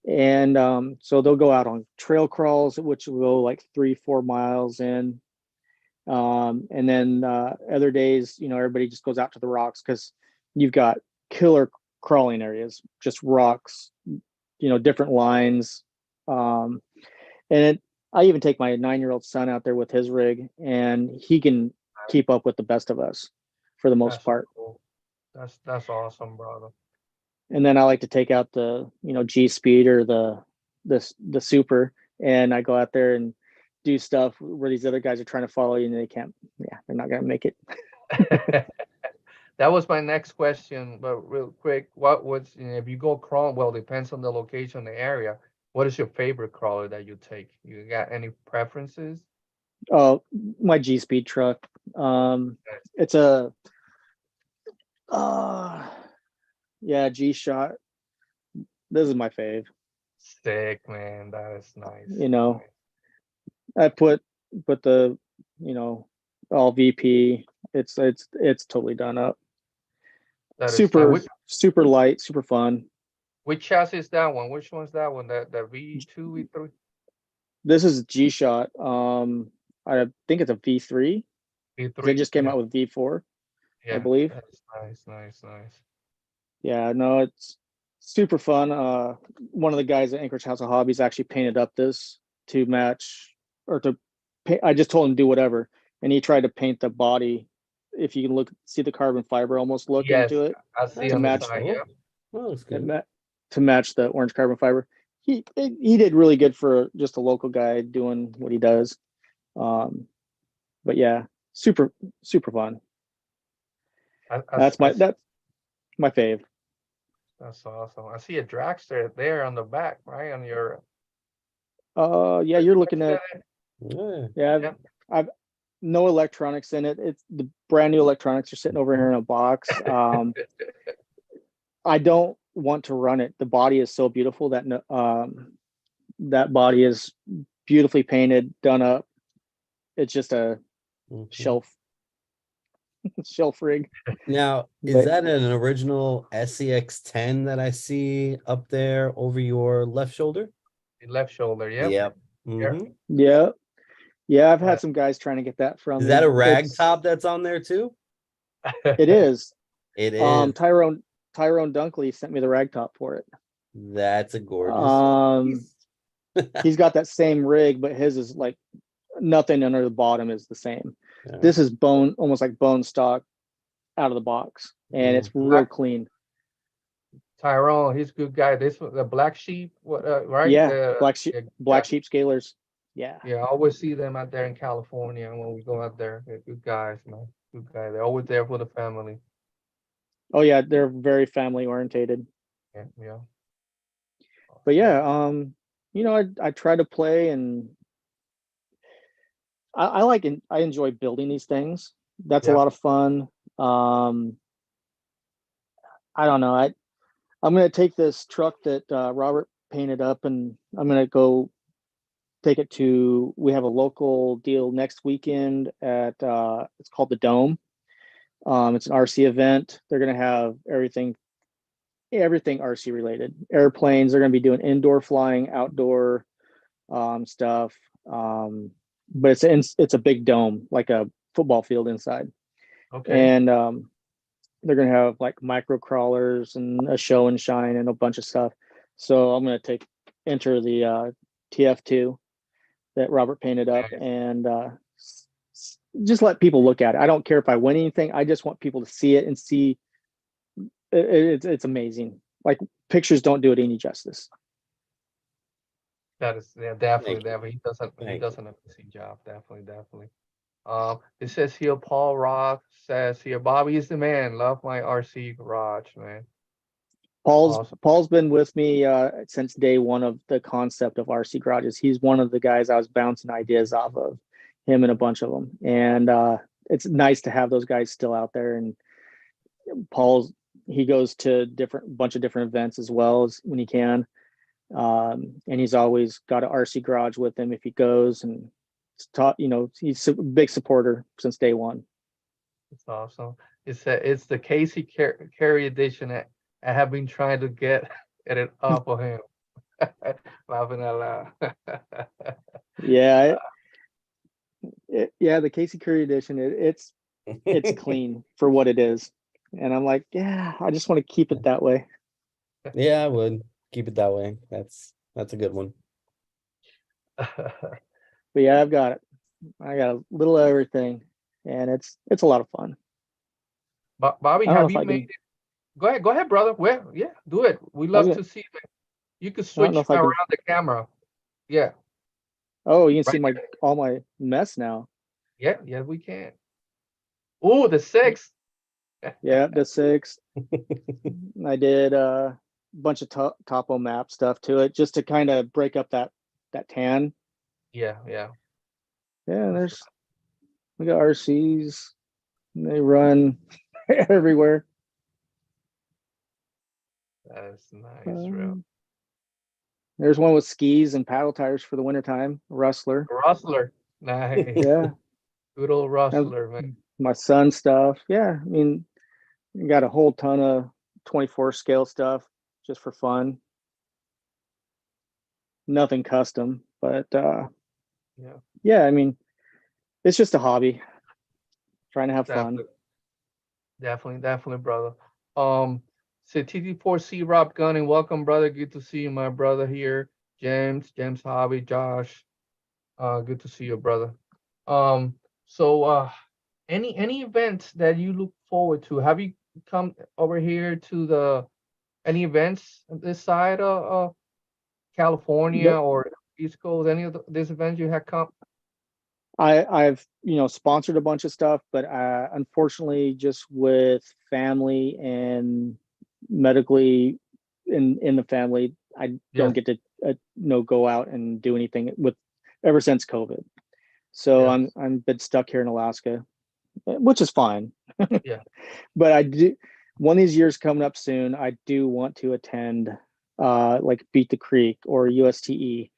and so they'll go out on trail crawls, which will go like 3-4 miles in. And then other days, everybody just goes out to the rocks because you've got killer crawling areas, just rocks, different lines. Um, and I even take my 9-year-old son out there with his rig, and he can keep up with the best of us for the most That's part. cool. That's awesome, brother. And then I like to take out the G Speed or the Super, and I go out there and do stuff where these other guys are trying to follow you and they can't. Yeah, they're not gonna make it. That was my next question, but real quick, if you go crawl? Well, depends on the location, the area. What is your favorite crawler that you take? You got any preferences? Oh, my G Speed truck. It's a yeah, Gshot. This is my fave. Sick, man. That is nice. I put the all VP. It's totally done up. That is Super nice. super light, super fun. Which chassis is that one? Which one's that one? That V2, V3? This is Gshot. I think it's a V3. They V3? just came Yeah, out with V4, I yeah. believe. That's nice. Yeah, no, it's super fun. One of the guys at Anchorage House of Hobbies actually painted up this to match or to paint. I just told him do whatever, and he tried to paint the body. If you can see the carbon fiber almost look Yes, into it I see to on the match side. cool. Yeah. Oh, that's good. to match the orange carbon fiber. He did really good for just a local guy doing what he does. But yeah, super fun. That's my fave. That's awesome. I see a dragster there on the back, right? On your. Yeah, you're looking at Yeah. yeah. I've no electronics in it. It's the brand new electronics are sitting over here in a box. I don't want to run it. The body is so beautiful that that body is beautifully painted, done up. It's just a Mhm. shelf rig. Now, is But that an original SCX10 that I see up there over your left shoulder? The left shoulder. Yep. Yep. Yeah. Mhm. yeah, I've had Right. some guys trying to get that from Is me. that a rag It's- top that's on there too? It is. It is. Tyrone Dunkley sent me the rag top for it. That's a gorgeous Um, piece. he's got that same rig, but his is like nothing under the bottom is the same. Yeah. This is almost like bone stock out of the box, and it's real clean. Tyrone, he's a good guy. This was the black sheep, right? Yeah, black sheep scalers. Yeah. Yeah, I always see them out there in California when we go out there. They're good guys, man. Good guy. They're always there for the family. Oh yeah, they're very family orientated. Yeah, yeah. But yeah, I try to play, and I enjoy building these things. That's a Yeah. lot of fun. I don't know. I'm gonna take this truck that Robert painted up, and I'm gonna go take it to. We have a local deal next weekend at it's called the Dome. It's an RC event. They're gonna have everything RC related. Airplanes. They're gonna be doing indoor flying, outdoor stuff. But it's a big dome, like a football field inside, Okay. and they're gonna have like micro crawlers and a show and shine and a bunch of stuff. So I'm gonna enter the TF2 that Robert painted up, and just let people look at it. I don't care if I win anything. I just want people to see it and see it's amazing. Like pictures don't do it any justice. That is, yeah, definitely, Thank you. definitely. He Thank does an amazing job. Definitely, definitely. It says here, Paul Rock says here, Bobby is the man. Love my RC garage, man. Awesome. Paul's been with me since day one of the concept of RC garages. He's one of the guys I was bouncing ideas off of, him and a bunch of them. And it's nice to have those guys still out there. And he goes to bunch of different events as well as when he can. And he's always got an RC garage with him if he goes, and he's a big supporter since day one. It's awesome. It's the Casey Carey edition. I have been trying to get it up for him. Laughing out loud. Yeah, the Casey Curry edition. It's clean for what it is, and I'm like, yeah, I just want to keep it that way. Yeah, I would keep it that way. That's a good one. But yeah, I've got it. I got a little of everything, and it's a lot of fun. Bobby, I don't know have if you I made can. it? Go ahead, brother. Well, yeah, do it. We love Okay. to see it. You can I don't switch know if I around can. the camera. Yeah, Oh, you can see right. all my mess now. Yeah, we can. Oh, the 6. Yeah, the 6. I did a bunch of topo map stuff to it just to kind of break up that tan. Yeah. Yeah, we got RCs. And they run everywhere. That's nice, bro. There's one with skis and paddle tires for the wintertime. Rustler. Rustler. Nice. Yeah. Good old Rustler, man. My son stuff. Yeah. I mean, you got a whole ton of 24 scale stuff just for fun. Nothing custom, but yeah, I mean, it's just a hobby. Trying to have fun. Definitely, brother. Say TT4C Rob Gunning, welcome, brother. Good to see you, my brother here. James Hobby, Josh. Good to see you, brother. So any events that you look forward to? Have you come over here to any events on this side of California or East Coast? Any of these events you have come? I've sponsored a bunch of stuff, but unfortunately, just with family and medically in the family, I don't get to go out and do anything with ever since COVID. So I'm been stuck here in Alaska, which is fine. Yeah. But I do, one of these years coming up soon, I do want to attend like Beat the Creek or USTE,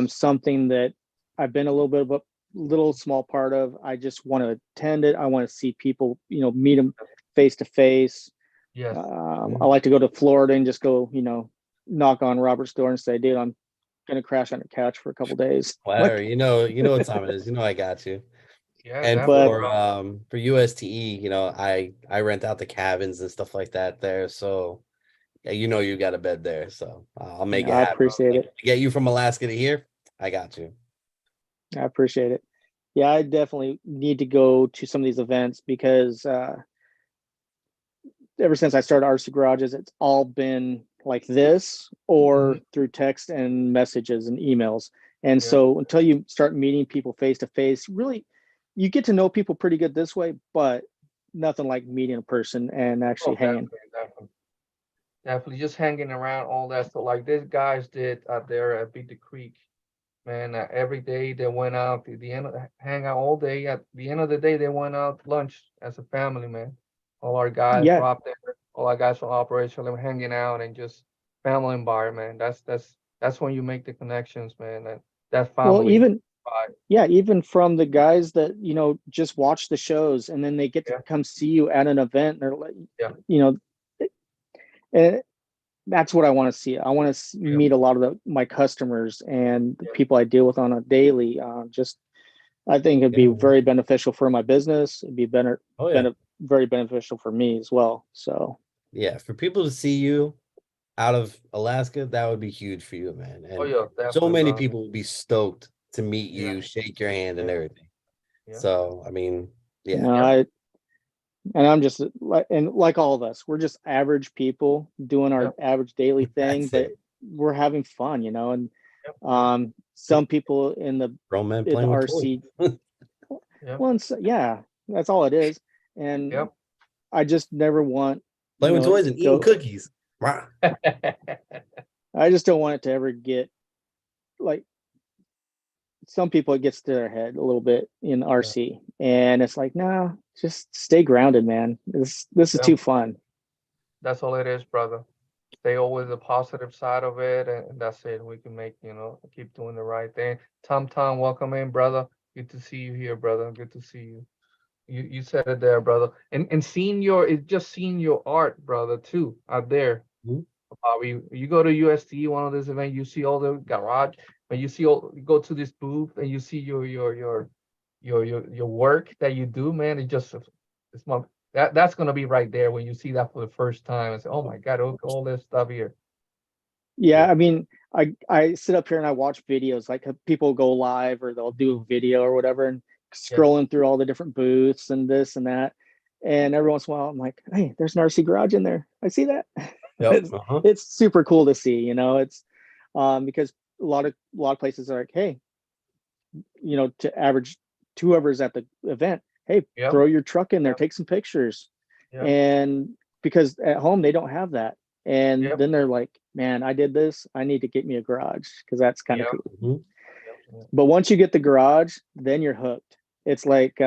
something that I've been a little bit of a little small part of. I just want to attend it. I want to see people, meet them face to face. Yes. I like to go to Florida and just go, knock on Robert's door and say, dude, I'm gonna crash on your couch for a couple days. Whatever, you know what time it is. I got you. Yeah. And But for USTE, I rent out the cabins and stuff like that there. So yeah, you got a bed there. So I'll make it I happen. appreciate it. To get you from Alaska to here, I got you. I appreciate it. Yeah, I definitely need to go to some of these events because ever since I started RC Garages, it's all been like this or through text and messages and emails. And so until you start meeting people face to face, really, you get to know people pretty good this way, but nothing like meeting a person and actually hanging. Definitely just hanging around all that stuff like these guys did out there at Beat the Creek. Man, every day they went out at the end hang out all day. At the end of the day, they went out lunch as a family, man. All our guys were up there, all our guys from operation, they were hanging out and just family environment. That's when you make the connections, man. That family. Well, even from the guys that just watch the shows and then they get to come see you at an event, and they're like, and that's what I want to see. I want to meet a lot of my customers and the people I deal with on a daily. I think it'd be very beneficial for my business. It'd be very beneficial for me as well. So yeah, for people to see you out of Alaska, that would be huge for you, man. And so many people would be stoked to meet you, shake your hand, and everything. So I mean, and I'm just like all of us, we're just average people doing our average daily thing, but we're having fun, and Some people in the Grown men in the playing with RC, toys. Yep. well, yeah, that's all it is. And Yep. I just never want, Playing with toys and eating go, cookies. Rah. I just don't want it to ever get like, some people it gets to their head a little bit in RC, and it's like, nah, just stay grounded, man. This is Yeah. too fun. That's all it is, brother. Stay always the positive side of it, and that's it. We can make, keep doing the right thing. Tom, welcome in, brother. Good to see you here, brother. Good to see you. You said it there, brother. And seeing your art, brother, too, out there. Mhm. Bobby, you go to USD, one of these events, you see all the garage, and you go to this booth and you see your work that you do, man. It's my that's gonna be right there when you see that for the first time and say, oh my God, look at all this stuff here. Yeah, I mean, I sit up here and I watch videos, like people go live or they'll do a video or whatever, and scrolling through all the different booths and this and that. And every once in a while, I'm like, hey, there's an RC garage in there. I see that. Yep. It's super cool to see, it's because a lot of places are like, hey, to average whoever's at the event, hey, Yep. throw your truck in there, Yep. take some pictures. Yep. And because at home they don't have that. And Yep. then they're like, man, I did this. I need to get me a garage because that's kind of Yep. cool. Mhm. Yep. But once you get the garage, then you're hooked. It's like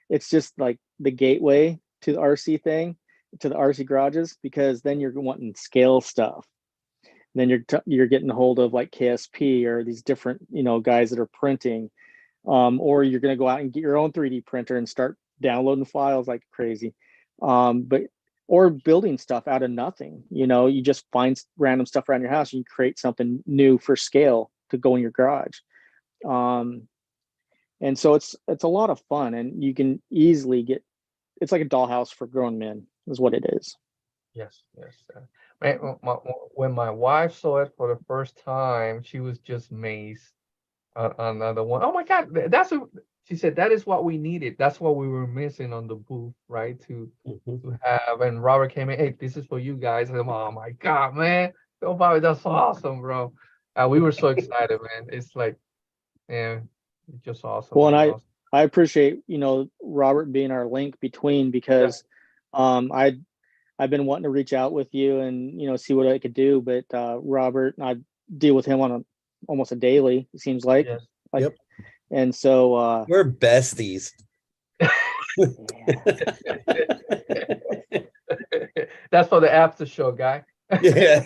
it's just like the gateway to the RC thing, to the RC garages, because then you're wanting scale stuff. Then you're getting a hold of like KSP or these different guys that are printing, or you're going to go out and get your own 3D printer and start downloading files like crazy. But or building stuff out of nothing. You just find random stuff around your house and you create something new for scale to go in your garage. And so it's a lot of fun, and you can easily it's like a dollhouse for grown men is what it is. Yes. Man, when my wife saw it for the first time, she was just amazed. Another one. Oh my God, she said that is what we needed. That's what we were missing on the booth, right? To have. And Robert came in. Hey, this is for you guys. And I'm, oh my God, man. Oh, Bobby, that's awesome, bro. We were so excited, man. It's like, yeah, it's just awesome. Well, and Awesome. I appreciate Robert being our link between, because I've been wanting to reach out with you and Mm-hmm. see what I could do, but Robert, I deal with him on almost a daily, it seems like. Yes. Yep. And so We're besties. That's for the after show, guy. Yeah.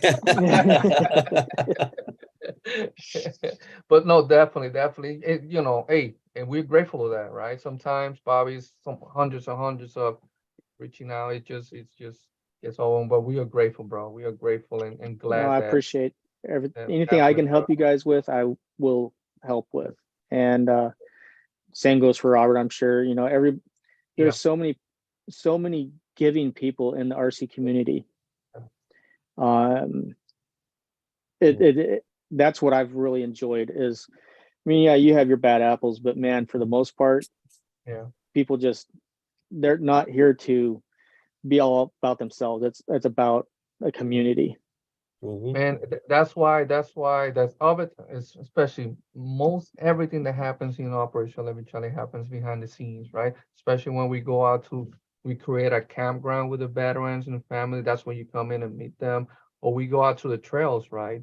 But no, definitely. Hey, and we're grateful for that, right? Sometimes Bobby's hundreds and hundreds of reaching out. It's just gets over, but we are grateful, bro. We are grateful and glad I that appreciate anything I can help you guys with, I will help with. And same goes for Robert, I'm sure. There's so many giving people in the RC community. That's what I've really enjoyed is, yeah, you have your bad apples, but man, for the most part, people they're not here to be all about themselves. It's about a community. Man, that's why that's of it is, especially most everything that happens in Operation Living Charlie happens behind the scenes, right? Especially when we create a campground with the veterans and the family. That's when you come in and meet them, or we go out to the trails, right?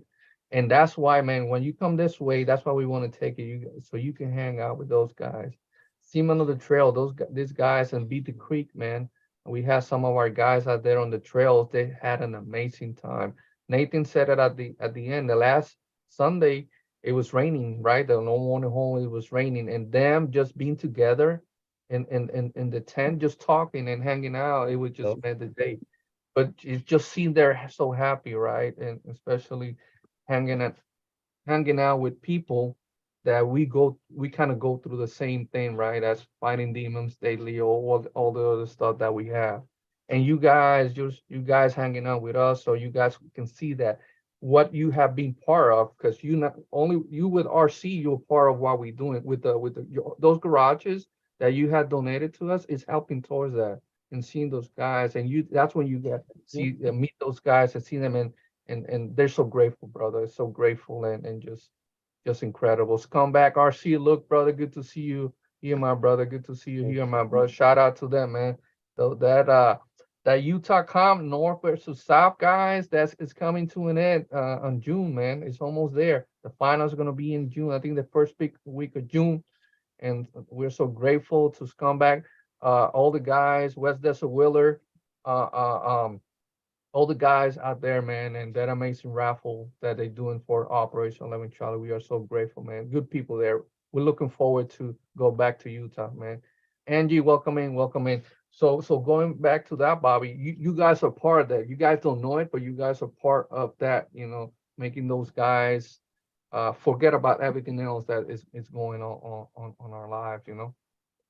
And that's why, man, when you come this way, that's why we want to take you so you can hang out with those guys, see them on the trail, these guys, and beat the creek, man. We had some of our guys out there on the trails. They had an amazing time. Nathan said it at the end. The last Sunday, it was raining, right? The no morning home, it was raining, and them just being together in the tent, just talking and hanging out, it would just made the day. But it just seemed they're so happy, right? And especially hanging out with people that we kind of go through the same thing, right? As fighting demons daily, or all the other stuff that we have. And you guys hanging out with us, so you guys can see that what you have been part of, because you not only you with RC, you're part of what we're doing with those garages that you had donated to us is helping towards that, and seeing those guys, and that's when you get meet those guys and see them, and they're so grateful, brother. So grateful and just incredible. Scumbag RC, look, brother, good to see you here, my brother. Good to see you here, my brother. Shout out to them, man. So that Utah comp North versus South, guys, that's is coming to an end on June, man. It's almost there. The finals are gonna be in June. I think the first week of June, and we're so grateful to Scumbag, all the guys, West Desert Wheeler, uh, uh, um, all the guys out there, man, and that amazing raffle that they're doing for Operation 11 Charlie. We are so grateful, man. Good people there. We're looking forward to go back to Utah, man. Angie, welcome in, welcome in. So going back to that, Bobby, you guys are part of that. You guys don't know it, but you guys are part of that, making those guys forget about everything else that is going on our lives.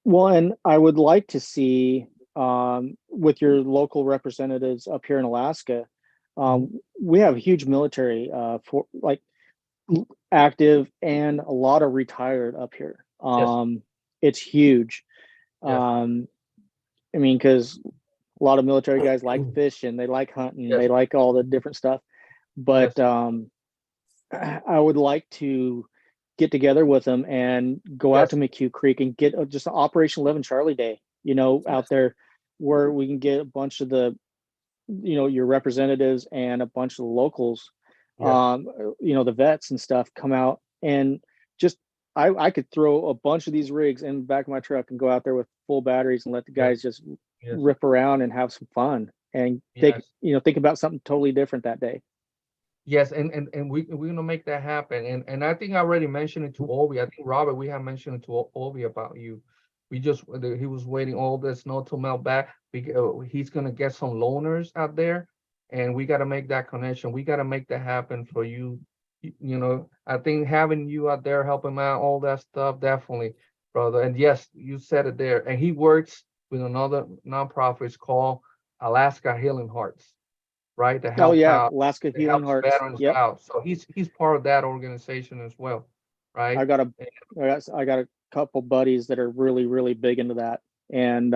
Well, and I would like to see with your local representatives up here in Alaska, we have huge military for like active and a lot of retired up here. It's huge. Yes. I mean, because a lot of military guys like fishing, they like hunting, Yes. they like all the different stuff. But Yes. I would like to get together with them and go out to McHugh Creek and get just an Operation 11 Charlie Day, out there where we can get a bunch of the, your representatives and a bunch of the locals, the vets and stuff come out and just, I could throw a bunch of these rigs in the back of my truck and go out there with full batteries and let the guys just rip around and have some fun and think about something totally different that day. Yes, and we're gonna make that happen. And I think I already mentioned it to Obi. I think Robert, we have mentioned it to Obi about you. He was waiting all the snow to melt back. He's gonna get some loaners out there, and we gotta make that connection. We gotta make that happen for you. I think having you out there helping out all that stuff, definitely, brother. And yes, you said it there. And he works with another nonprofit. It's called Alaska Healing Hearts, right? To help out, Alaska to Healing help Hearts. veterans Yep. out. So he's part of that organization as well, right? I got a couple buddies that are really, really big into that. And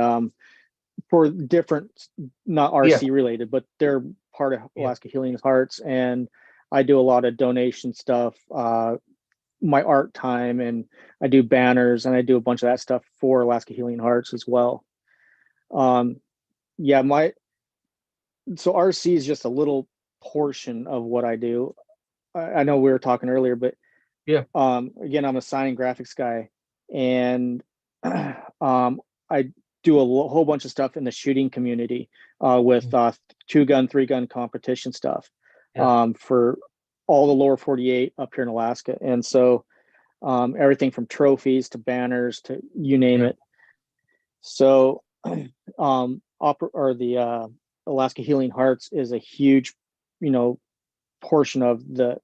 for different, not RC related, but they're part of Alaska Healing Hearts. And I do a lot of donation stuff, my art time, and I do banners and I do a bunch of that stuff for Alaska Healing Hearts as well. So RC is just a little portion of what I do. I know we were talking earlier, but again, I'm a signing graphics guy, and I do a whole bunch of stuff in the shooting community with 2-gun, 3-gun competition stuff for all the lower 48 up here in Alaska. And so everything from trophies to banners to you name it. So the Alaska Healing Hearts is a huge, portion of the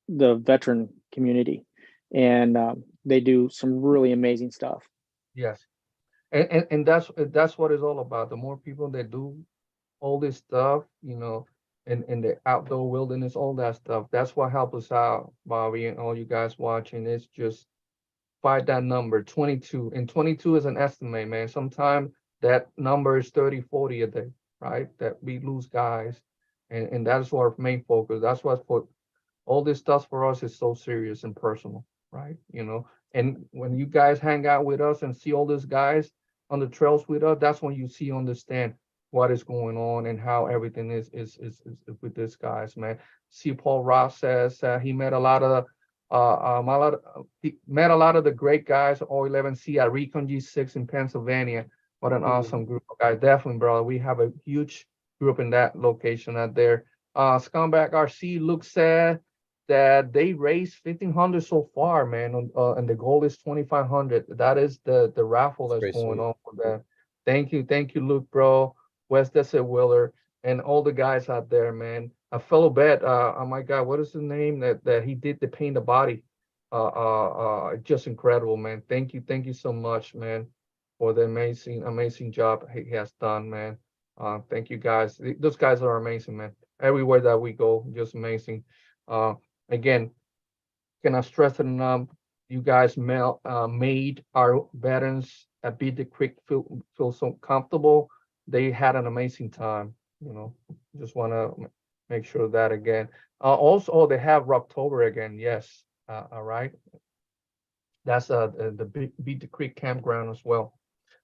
veteran community, and they do some really amazing stuff. Yes, and that's what it's all about. The more people that do all this stuff, in the outdoor wilderness, all that stuff, that's what helps us out, Bobby, and all you guys watching. It's just fight that number 22, and 22 is an estimate, man. Sometimes that number is 30, 40 a day, right? That we lose guys, and that's our main focus. That's what for all this stuff for us is so serious and personal, right? And when you guys hang out with us and see all these guys on the trails with us, that's when you understand what is going on and how everything is with these guys, man. See, Paul Ross says he met a lot of he met a lot of the great guys at O11C at Recon G6 in Pennsylvania. What an awesome group of guys. Definitely, bro. We have a huge group in that location out there. Scumbag RC looks sad that they raised 1,500 so far, man, and the goal is 2,500. That is the raffle that's going on for that. Thank you, Luke, bro. West Desert Wheeler and all the guys out there, man. A fellow vet, oh my God, what is his name that he did the paint the body? Just incredible, man. Thank you so much, man, for the amazing job he has done, man. Thank you guys. Those guys are amazing, man. Everywhere that we go, just amazing. Again, cannot stress it enough. You guys made our veterans at Beat the Creek feel so comfortable. They had an amazing time. Just want to make sure of that again. Also, oh, they have Rocktober again. Yes. All right. That's the Beat the Creek campground as well.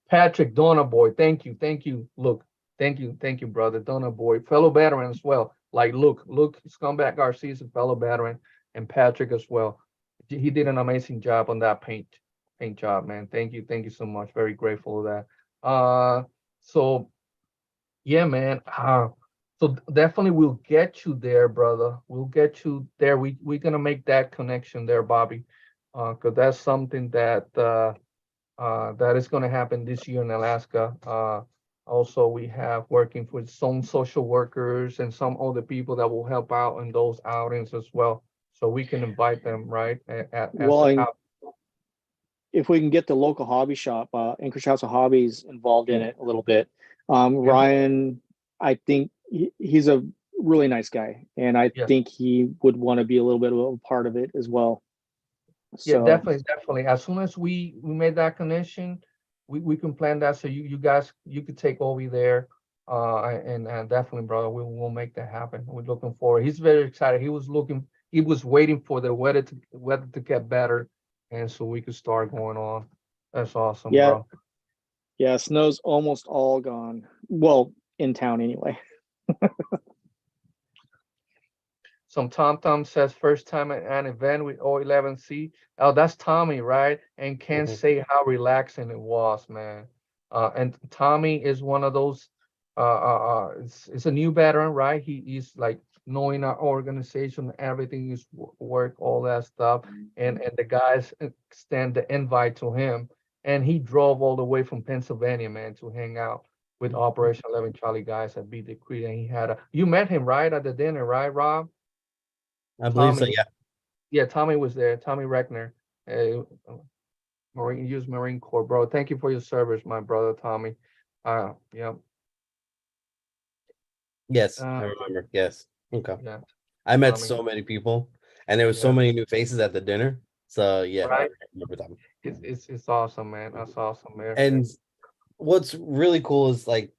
Patrick, Donna Boy, thank you. Look, thank you, brother. Donna Boy, fellow veteran as well. Like, look, Scumbag Garcia is a fellow veteran, and Patrick as well. He did an amazing job on that paint job, man. Thank you so much. Very grateful of that. So yeah, man. So definitely we'll get you there, brother. We'll get you there. We're gonna make that connection there, Bobby. Because that's something that that is going to happen this year in Alaska. Also, we have working with some social workers and some other people that will help out in those outings as well. So we can invite them, right? Well, and if we can get the local hobby shop, Anchorage House of Hobbies, involved in it a little bit. Ryan, I think he's a really nice guy, and I think he would want to be a little bit of a part of it as well. Yeah, definitely. As soon as we made that connection, we can plan that. So you guys, you could take over there, and definitely, brother, we'll make that happen. We're looking forward. He's very excited. He was waiting for the weather to get better, and so we could start going on. That's awesome, bro. Yeah, snow's almost all gone. Well, in town anyway. Some Tom says first time at an event with O11C. Oh, that's Tommy, right? And can't say how relaxing it was, man. And Tommy is one of those. It's a new veteran, right? He's like knowing our organization, everything is work, all that stuff. And the guys extend the invite to him, and he drove all the way from Pennsylvania, man, to hang out with Operation 11 Charlie guys at Beat the Creek. And he had you met him right at the dinner, right, Rob? I believe so, yeah. Yeah, Tommy was there. Tommy Reckner, Marine Corps, bro. Thank you for your service, my brother, Tommy. Yeah. Yes, I remember. Yes. Okay. Yeah. I met Tommy. so many people, and there was so many new faces at the dinner. So yeah, Right? I remember Tommy. It's awesome, man. That's awesome, man. And what's really cool is like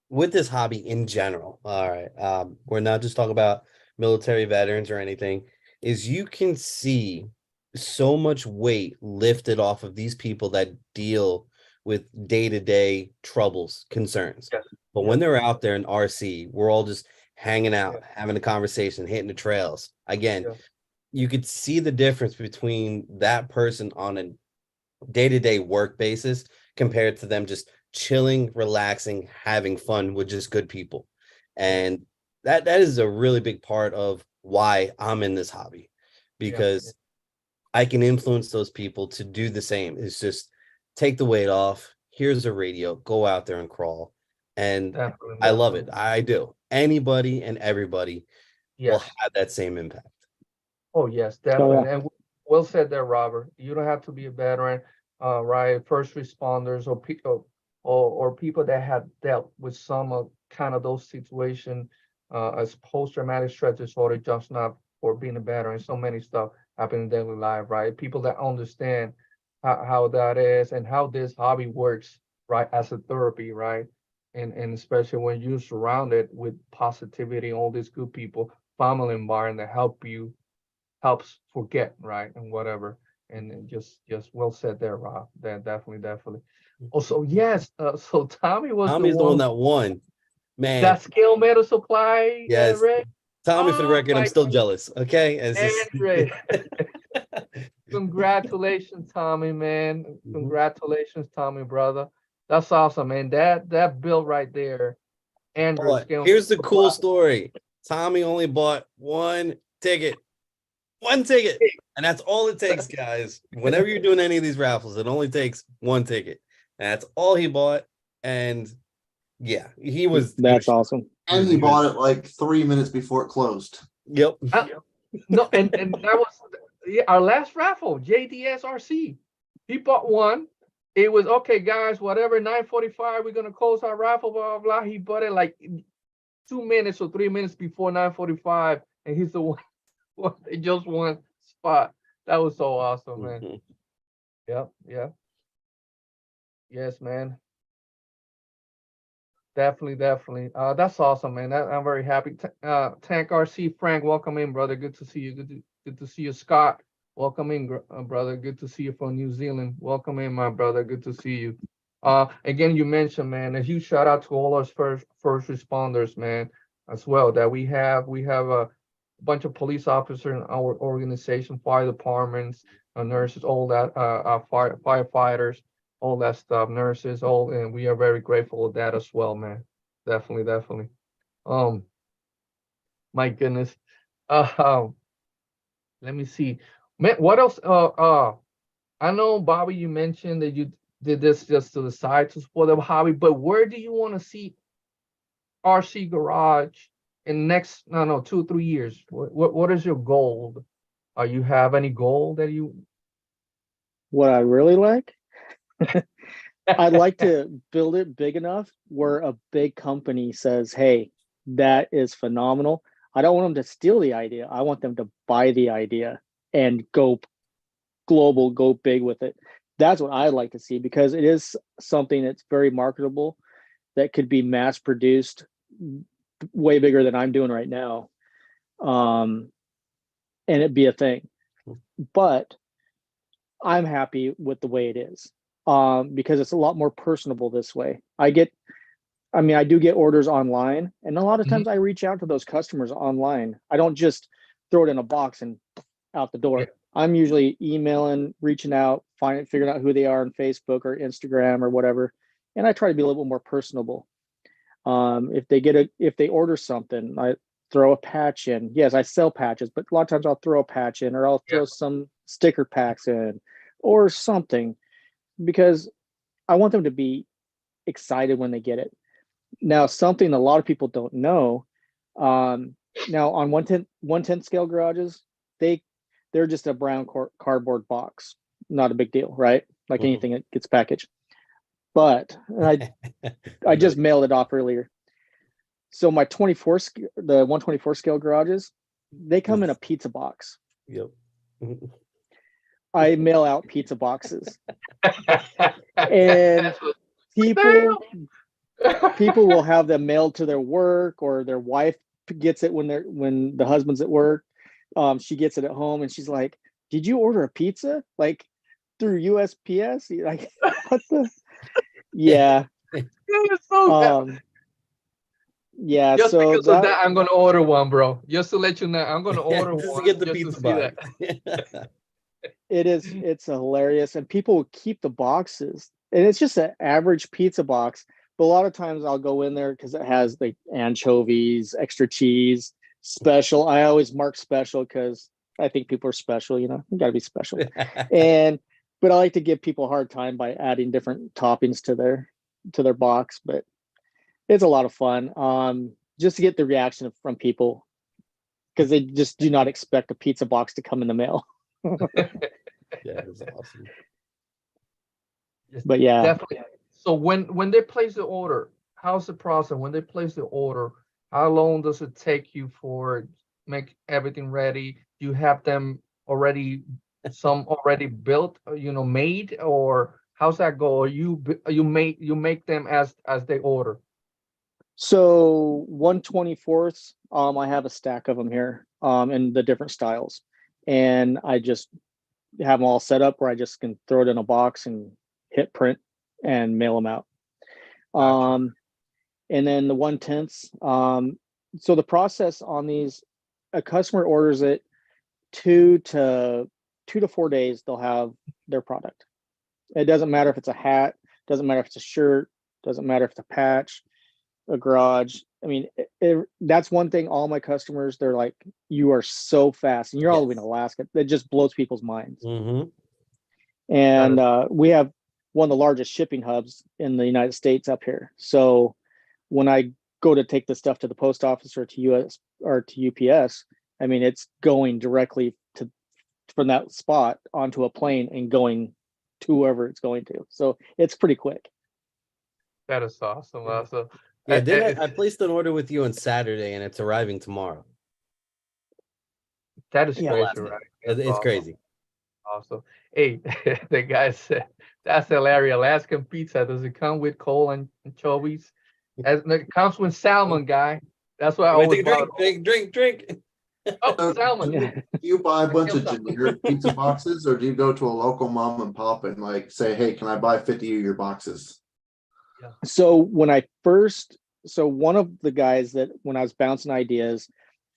with this hobby in general. All right, we're not just talking about military veterans or anything. Is you can see so much weight lifted off of these people that deal with day-to-day troubles, concerns. But when they're out there in RC, we're all just hanging out, having a conversation, hitting the trails. Again, you could see the difference between that person on a day-to-day work basis compared to them just chilling, relaxing, having fun with just good people. And that is a really big part of why I'm in this hobby, because I can influence those people to do the same. It's just take the weight off. Here's a radio, go out there and crawl. And I love it. I do. Anybody and everybody will have that same impact. Oh, yes, definitely. And well said there, Robert. You don't have to be a veteran, right? First responders or people or people that have dealt with some kind of those situations as post-traumatic stress disorder, just not for being a veteran. So many stuff happen in daily life, right? People that understand how that is and how this hobby works, right, as a therapy, right? And especially when you're surrounded with positivity, all these good people, family environment that helps forget, right, and whatever. And just well said there, Rob. That definitely. Also, yes. So Tommy's the one that won, man. That scale metal supply. Yes, Tommy. For the record, I'm still jealous. Okay, Andre. Congratulations, Tommy, man. Congratulations, Tommy, brother. That's awesome, man. That bill right there. Andrew, here's the cool story. Tommy only bought one ticket, and that's all it takes, guys. Whenever you're doing any of these raffles, it only takes one ticket, and that's all he bought. And yeah, that's awesome. And he bought it like 3 minutes before it closed. Yep. No, and that was our last raffle, JDSRC. He bought one. It was okay, guys. Whatever, 9:45, we're gonna close our raffle. Blah blah blah. He bought it like 2 minutes or 3 minutes before 9:45, and he's the one. They just one spot. That was so awesome, man. Yeah. Yes, man. Definitely, definitely. That's awesome, man. I'm very happy. Tank RC Frank, welcome in, brother. Good to see you. Good to see you, Scott. Welcome in, brother. Good to see you from New Zealand. Welcome in, my brother. Good to see you. Again, you mentioned, man, a huge shout out to all our first responders, man, as well. That we have a bunch of police officers in our organization, fire departments, nurses, all that, firefighters, all that stuff, nurses, all, and we are very grateful of that as well, man. Definitely, definitely. Um, my goodness. Uh, let me see. Man, what else? I know, Bobby, you mentioned that you did this just to the side to support the hobby, but where do you want to see RC Garage in next, no, 2 3 years? What is your goal? You have any goal that you? What I really like, I'd like to build it big enough where a big company says, "Hey, that is phenomenal." I don't want them to steal the idea. I want them to buy the idea and go global, go big with it. That's what I'd like to see, because it is something that's very marketable, that could be mass produced way bigger than I'm doing right now. And it'd be a thing. But I'm happy with the way it is, because it's a lot more personable this way. I do get orders online, and a lot of times I reach out to those customers online. I don't just throw it in a box and out the door. Yeah. I'm usually emailing, reaching out, figuring out who they are on Facebook or Instagram or whatever, and I try to be a little bit more personable. If they order something, I throw a patch in. Yes, I sell patches, but a lot of times I'll throw a patch in, or I'll throw some sticker packs in or something, because I want them to be excited when they get it. Now, something a lot of people don't know, now on 1/10 scale garages, they're just a brown cardboard box, not a big deal, right? Like anything that gets packaged. But I just mailed it off earlier. So my the 124 scale garages, they come in a pizza box. Yep. I mail out pizza boxes, and people will have them mailed to their work, or their wife gets it when the husband's at work. She gets it at home, and she's like, "Did you order a pizza like through USPS?" Like, what the? Yeah. Yeah. Just so because of that, I'm gonna order one, bro. Just to let you know, I'm gonna order Just to one get the just to pizza see that. box. it's hilarious, and people will keep the boxes, and it's just an average pizza box. But a lot of times I'll go in there because it has like anchovies, extra cheese, special. I always mark special because I think people are special. You got to be special. But I like to give people a hard time by adding different toppings to their box. But it's a lot of fun, just to get the reaction from people, because they just do not expect a pizza box to come in the mail. Yeah, it was awesome. But yeah, Definitely. So when they place the order, how's the process? When they place the order, how long does it take you for make everything ready? Do you have them already, some already built, made, or how's that go? Or you make them as they order? so 1/24, I have a stack of them here, in the different styles, and I just have them all set up where I just can throw it in a box and hit print and mail them out. Gotcha. And then the 1/10, so the process on these, a customer orders it 2 to 4 days, they'll have their product. It doesn't matter if it's a hat, doesn't matter if it's a shirt, doesn't matter if it's a patch, a garage. I mean, that's one thing. All my customers, they're like, "You are so fast," and you're all the way in Alaska. That just blows people's minds. And we have one of the largest shipping hubs in the United States up here. So when I go to take the stuff to the post office or to UPS, I mean, it's going directly from that spot onto a plane and going to whoever it's going to. So it's pretty quick. That is awesome. Awesome. Yeah, I placed an order with you on Saturday, and it's arriving tomorrow. That is Yeah. crazy, right? It's awesome. crazy. Awesome. Hey, the guy said, that's hilarious. Alaskan pizza, does it come with coal and anchovies? As it comes with salmon, guy. That's what I Wait, always take a bought. drink. Oh, So salmon. do you buy a bunch of Salmon. generic pizza boxes, or do you go to a local mom and pop and like say, hey, can I buy 50 of your boxes? So one of the guys that when I was bouncing ideas,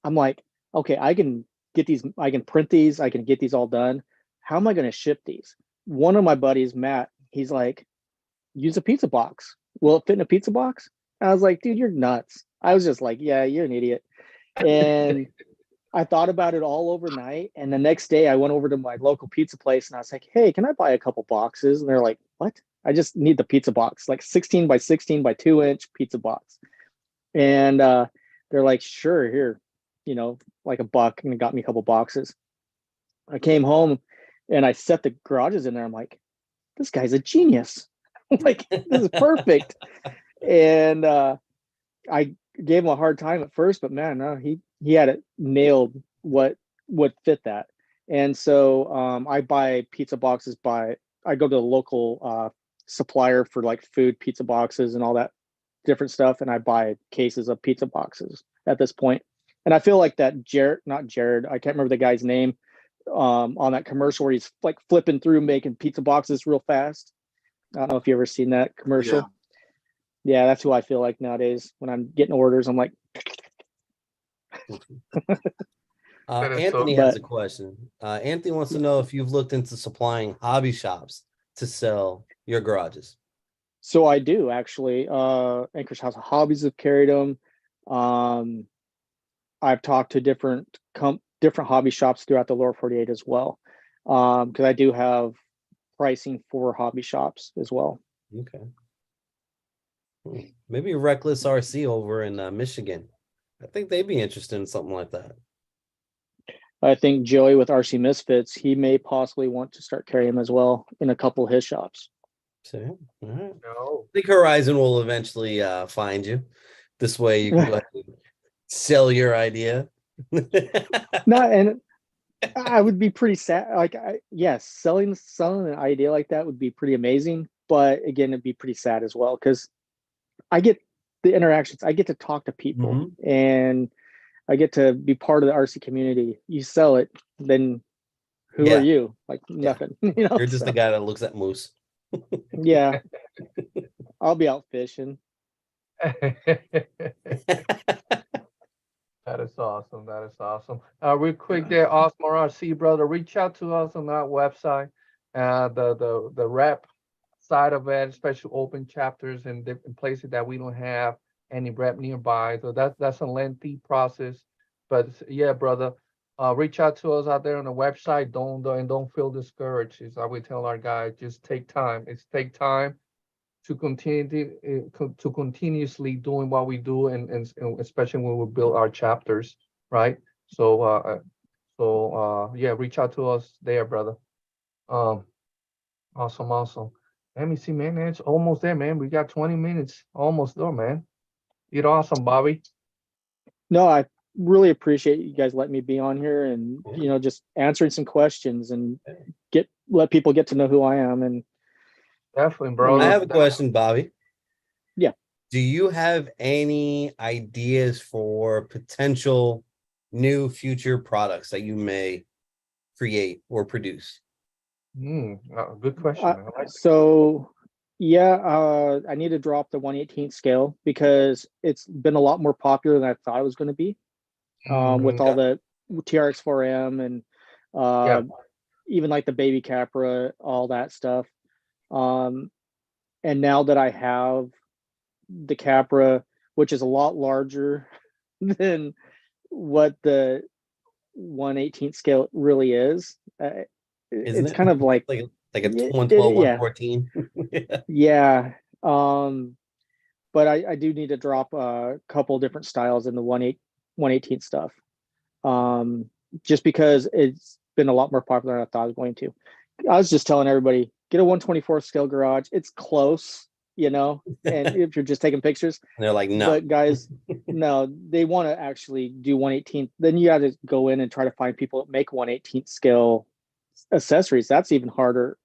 I'm like, okay, I can get these, I can print these, I can get these all done. How am I going to ship these? One of my buddies, Matt, he's like, use a pizza box. Will it fit in a pizza box? I was like, dude, you're nuts. I was just like, yeah, you're an idiot. And I thought about it all overnight. And the next day I went over to my local pizza place and I was like, hey, can I buy a couple boxes? And they're like, what? I just need the pizza box, like 16 by 16 by 2-inch pizza box. And they're like, sure, here, like $1, and it got me a couple boxes. I came home and I set the garages in there. I'm like, this guy's a genius. Like, this is perfect. And I gave him a hard time at first, but man, no, he had it nailed what fit that. And so I buy pizza boxes I go to the local supplier for like food pizza boxes and all that different stuff, and I buy cases of pizza boxes at this point. And I feel like that not Jared, I can't remember the guy's name, on that commercial where he's like flipping through making pizza boxes real fast. I don't know if you ever seen that commercial. Yeah, that's who I feel like nowadays when I'm getting orders. I'm like, Anthony has a question. Anthony wants to know if you've looked into supplying hobby shops to sell your garages. so I do actually. Anchorage House of Hobbies have carried them. I've talked to different hobby shops throughout the lower 48 as well, because I do have pricing for hobby shops as well. Okay. Maybe Reckless RC over in Michigan. I think they'd be interested in something like that. I think Joey with RC Misfits, he may possibly want to start carrying them as well in a couple of his shops. So, all right. No. I think Horizon will eventually find you. This way you can go ahead and sell your idea. No, and I would be pretty sad. Like, yes, selling an idea like that would be pretty amazing. But again, it'd be pretty sad as well because I get the interactions. I get to talk to people, and I get to be part of the RC community. You sell it, then who are you? Like nothing. You're just the guy that looks at moose. Yeah, I'll be out fishing. That is awesome. That is awesome. Real quick there, Osmar RC brother, reach out to us on our website. The rep side of it, especially open chapters in different places that we don't have any rep nearby. So that's a lengthy process. But yeah, brother, reach out to us out there on the website. Don't feel discouraged. As I would tell our guys, just take time. Take time to continuously doing what we do, and especially when we build our chapters, right? So yeah, reach out to us there, brother. Awesome. Let me see, man. It's almost there, man. We got 20 minutes almost there, man. You're awesome, Bobby. No, I really appreciate you guys letting me be on here and just answering some questions and let people get to know who I am. And definitely, bro. I have a question, Bobby. Yeah. Do you have any ideas for potential new future products that you may create or produce? Good question. So yeah, I need to drop the 1/18 scale because it's been a lot more popular than I thought it was going to be, with all the TRX4M and even like the baby Capra, all that stuff. And now that I have the Capra, which is a lot larger than what the 1/18 scale really is, it's kind of like a 112, 114. Yeah. But I do need to drop a couple different styles in the 1/18 stuff. Just because it's been a lot more popular than I thought I was going to. I was just telling everybody, get a 1/24 scale garage. It's close, and if you're just taking pictures. And they're like, no. But guys, no, they want to actually do 1/18. Then you got to go in and try to find people that make 1/18 scale accessories. That's even harder.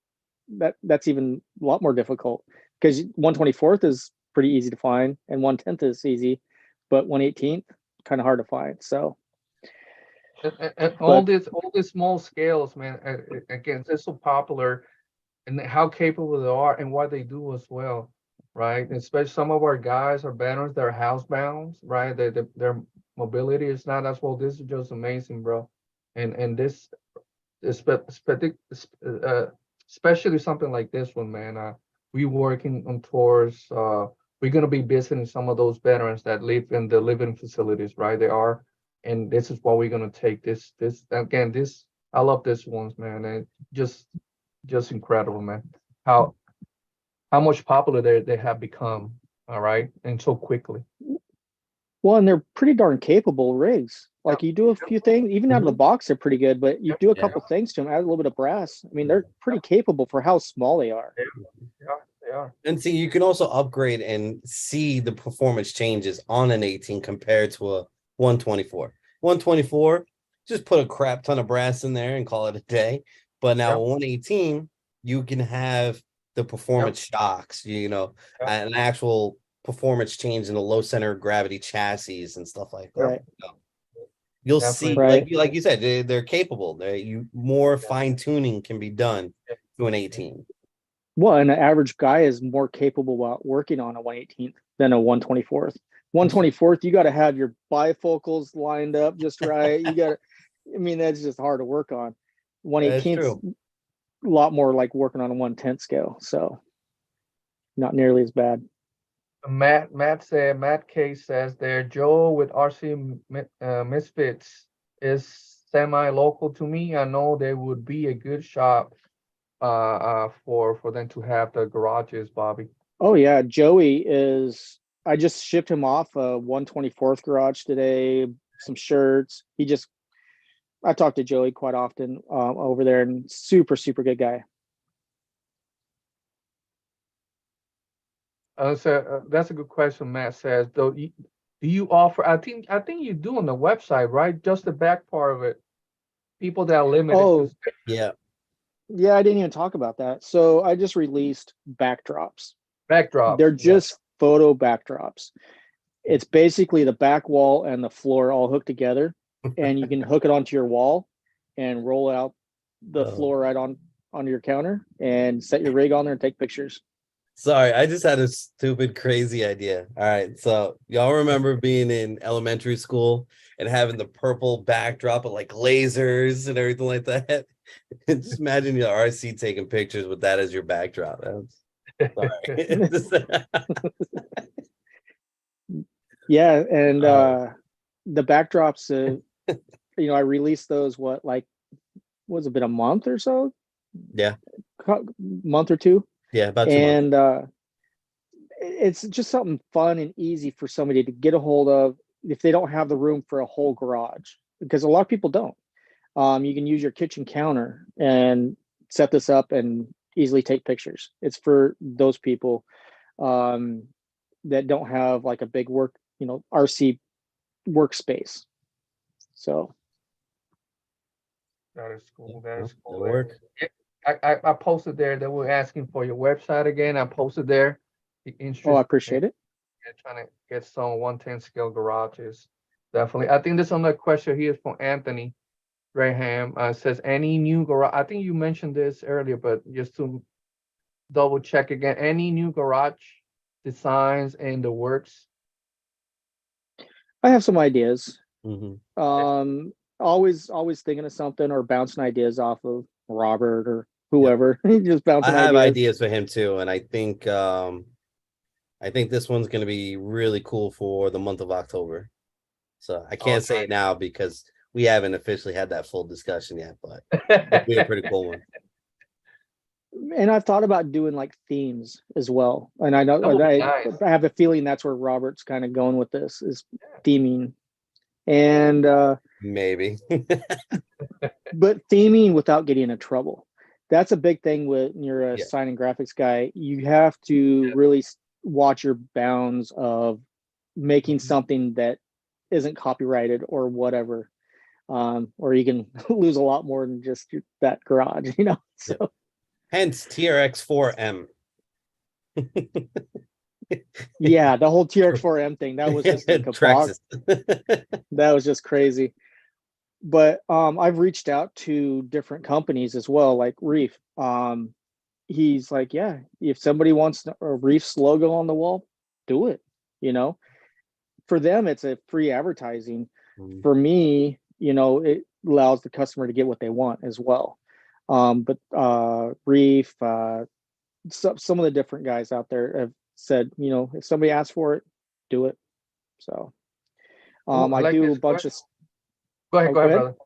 That's even a lot more difficult because 1/24 is pretty easy to find, and 1/10 is easy, but 1/18 kind of hard to find. So, And all but these small scales, man. Again, they're so popular, and how capable they are, and what they do as well, right? Especially some of our guys are veterans, they're housebound, right? Their mobility is not as well. This is just amazing, bro. And this, especially something like this one, man. We working on tours. We're gonna be visiting some of those veterans that live in the living facilities, right? They are, and this is what we're gonna take. This again. This I love this ones, man. And just incredible, man. How how much popular they have become. All right, and so quickly. well, and they're pretty darn capable rigs. Yeah. Like you do a few things, even out of the box, they're pretty good. But you Yep. do a Yeah. couple things to them, add a little bit of brass. I mean, they're pretty capable for how small they are. They are. And see, you can also upgrade and see the performance changes on an 18 compared to a 124. 124, just put a crap ton of brass in there and call it a day. But now Yep. 118, you can have the performance shocks, Yep. an actual performance change in the low center of gravity chassis and stuff like that. Right. You'll Definitely. see, Right. like you said, they're capable. More Yeah. fine tuning can be done to an 18. Well, and an average guy is more capable while working on a 1/18 than a 1/24. 1/24, you got to have your bifocals lined up just right. You got to, I mean, that's just hard to work on. That's 1/18's true. a lot more like working on a 1/10 scale. So not nearly as bad. Matt K says there, Joe with RC Misfits is semi-local to me. I know they would be a good shop for them to have the garages, Bobby. Oh yeah, Joey is. I just shipped him off a 1/24 garage today. Some shirts. I talk to Joey quite often over there, and super good guy. So that's a good question. Matt says, though, do you offer? I think you do on the website, right? Just the back part of it. People that are limited Oh to Yeah. yeah, I didn't even talk about that. So I just released backdrops. backdrops. They're just photo backdrops. It's basically the back wall and the floor all hooked together, and you can hook it onto your wall and roll out the floor right on your counter and set your rig on there and take pictures. Sorry, I just had a stupid, crazy idea. All right, so y'all remember being in elementary school and having the purple backdrop of like lasers and everything like that? Just imagine your RC taking pictures with that as your backdrop. Sorry. Yeah, and the backdrops, I released those was it been a month or so? Yeah. Month or two. Yeah, about 2 months. And it's just something fun and easy for somebody to get a hold of if they don't have the room for a whole garage, because a lot of people don't. You can use your kitchen counter and set this up and easily take pictures. It's for those people that don't have like a big RC workspace. So That is cool. That is cool. It'll work. I posted there that we're asking for your website again. I posted there. I appreciate it. Trying to get some 110 scale garages. Definitely. I think there's another question here from Anthony Graham. Says any new garage? I think you mentioned this earlier, but just to double check again, any new garage designs in the works? I have some ideas. Mhm. Always thinking of something or bouncing ideas off of Robert or whoever. Just I bouncing have ideas. ideas for him too, and I think this one's going to be really cool for the month of October. So I can't say it now because we haven't officially had that full discussion yet, but it'll be a pretty cool one. And I've thought about doing like themes as well. And I know That would be I nice. have a feeling that's where Robert's kind of going with this, is theming. And Maybe. but theming without getting in trouble. That's a big thing when you're a Yeah. sign and graphics guy. You have to really watch your bounds of making something that isn't copyrighted or whatever. Or you can lose a lot more than just that garage, So Hence TRX4M. Yeah, the whole TRX4M thing, that was just like a box. Traxxas. That was just crazy. But I've reached out to different companies as well, like Reef. He's like, yeah, if somebody wants a Reef's logo on the wall, do it. You know, for them, it's a free advertising. Mhm. For me, you know, it allows the customer to get what they want as well. But Reef, some of the different guys out there have said, you know, if somebody asks for it, do it. So Ooh, I I like do this a bunch of. Go ahead, Oh, go go ahead, ahead. brother.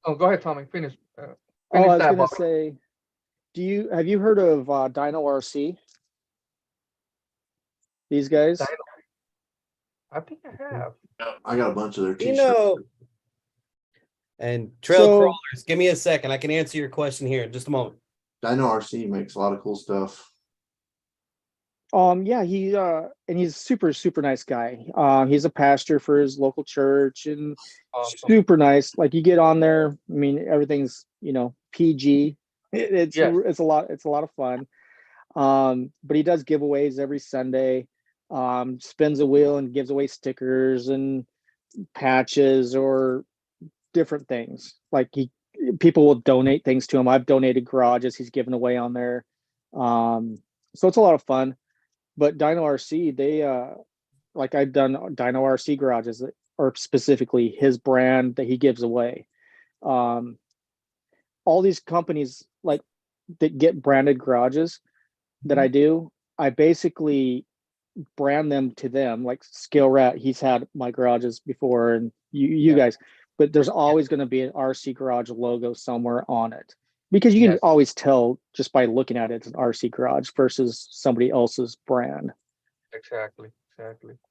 Oh, go ahead, Tommy. Finish. Oh, Finish I was that, gonna Bobby. say, have you heard of Dino RC? These guys. Dino. I think I have. I got a bunch of their You t-shirts. know, and trail So crawlers. Give me a second. I can answer your question here in just a moment. Dino RC makes a lot of cool stuff. yeah, he and he's super nice guy. He's a pastor for his local church and Awesome. super nice. Like you get on there, I mean, everything's, you know, PG. Yes. It's a lot of fun. But he does giveaways every Sunday. Spins a wheel and gives away stickers and patches or different things. Like people will donate things to him. I've donated garages he's given away on there. So it's a lot of fun. But Dino RC, they like I've done Dino RC garages that are specifically his brand that he gives away. All these companies like that get branded garages that I do, I basically brand them to them. Like Scale Rat, he's had my garages before, and you guys, but there's always going to be an RC Garage logo somewhere on it because you can Yes. always tell just by looking at it, it's an RC Garage versus somebody else's brand. Exactly.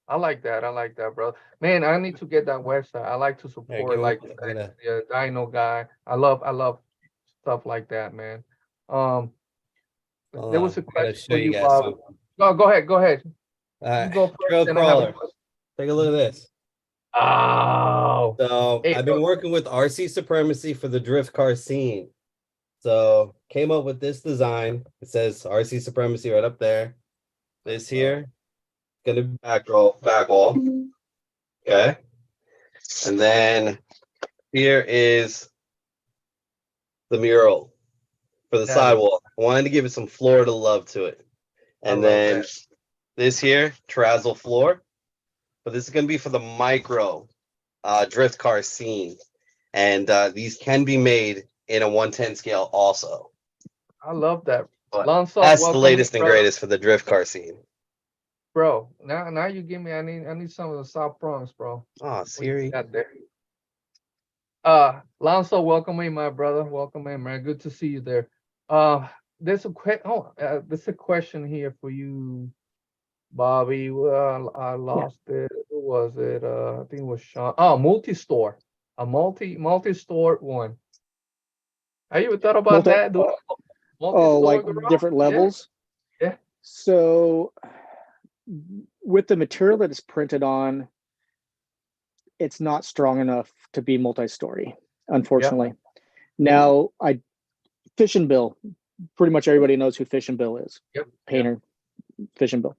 I like that, bro. Man, I need to get that website. I like to support like the Dino guy. I love stuff like that, man. There was a I gotta question show for you you, guys Bob. something. No, go ahead. All You right, go first, trail then I have a crawler. question. Take a look at this. Oh, So hey, I've been working with RC Supremacy for the drift car scene. So came up with this design. It says RC Supremacy right up there. This here, gonna be back wall. Okay. And then here is the mural for the That is- sidewall. I wanted to give it some Florida love to it. I And love then that. this here, terrazzo floor. But this is gonna be for the micro drift car scene. And these can be made in a 110 scale also. I love that. But Lonzo, that's the welcome latest in, and brother. greatest for the drift car scene. Bro, now you give me. I need some of the South Bronx, bro. Oh, What you Siri. got there? Lonzo, welcome in, my brother. Welcome in, man. Good to see you there. There's a there's a question here for you, Bobby. Well, I lost it. Who was it? I think it was Sean. Oh, multi-store. A multi-store one. Have you ever thought about Multi- that? Oh, like Garage? different levels. Yeah. So with the material that is printed on, it's not strong enough to be multi-story, unfortunately. Now, Fish and Bill, pretty much everybody knows who Fish and Bill is. Yep. Painter, Fish and Bill.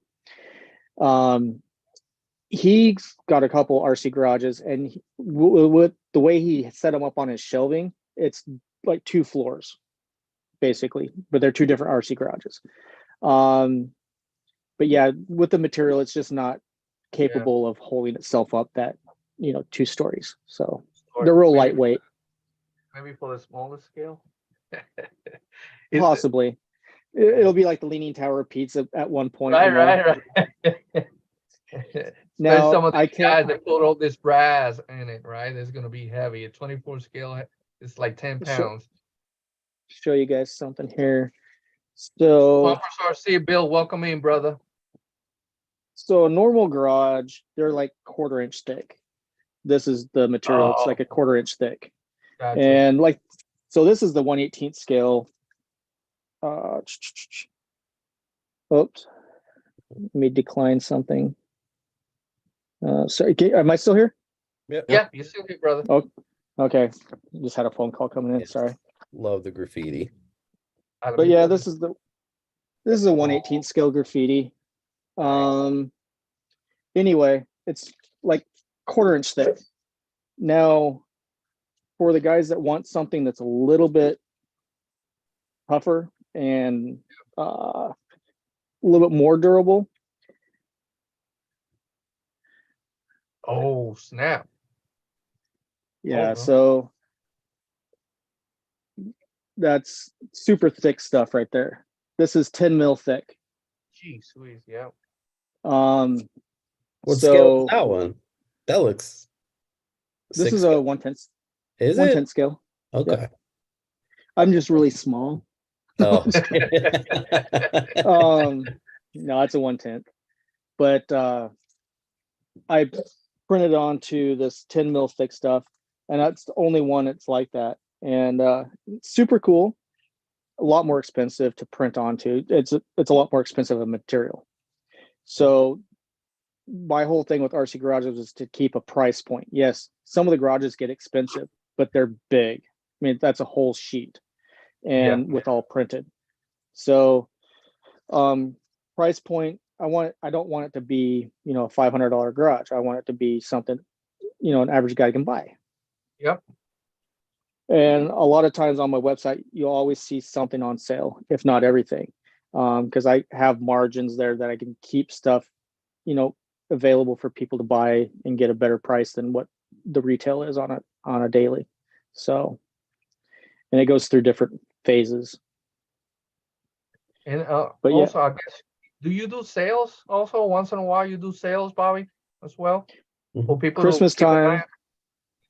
He's got a couple RC garages, and with the way he set them up on his shelving, it's like 2 floors, basically, but they're 2 different RC garages. But yeah, with the material, it's just not capable of holding itself up that, 2 stories. So they're real lightweight. Maybe for the smaller scale. Possibly. It'll be like the Leaning Tower of Pizza at one point. Right. Now, some of I the can't guys that put all this brass in it, right? It's gonna be heavy. A 24 scale, it's like 10 pounds. show you guys something here. So, Bumpers RC, Bill, welcome in, brother. so a normal garage, they're like 1/4 inch thick. This is the material. It's like a 1/4 inch thick. Gotcha. And like, so this is the 1/18 scale. Oops. Let me decline something. Sorry, am I still here? Yeah, you still here, brother. Okay. Just had a phone call coming in. Yes. Sorry. Love the graffiti. But yeah, this is a 1/18 scale graffiti. Anyway, it's like 1/4 inch thick. Now, for the guys that want something that's a little bit tougher and a little bit more durable. Oh, snap. Yeah, no. so that's super thick stuff right there. This is 10 mil thick. Jeez, squeeze. Yeah. What scale is So that one? That looks. this is 6 a scale. 1/10. Is 1/10 it? scale. Okay. I'm just really small. Oh. No, it's a 1/10. But I printed onto this 10 mil thick stuff, and that's the only one that's like that. And it's super cool. A lot more expensive to print onto. It's a lot more expensive of material. So my whole thing with RC garages is to keep a price point. Yes, some of the garages get expensive, but they're big. I mean, that's a whole sheet, and with all printed. So price point, I don't want it to be, a $500 garage. I want it to be something, an average guy can buy. Yep. And a lot of times on my website, you'll always see something on sale, if not everything. Because I have margins there that I can keep stuff, available for people to buy and get a better price than what the retail is on a daily. So, and it goes through different phases. And But also, I guess, do you do sales also? Once in a while, you do sales, Bobby, as well? For people Christmas who keep an eye time. on,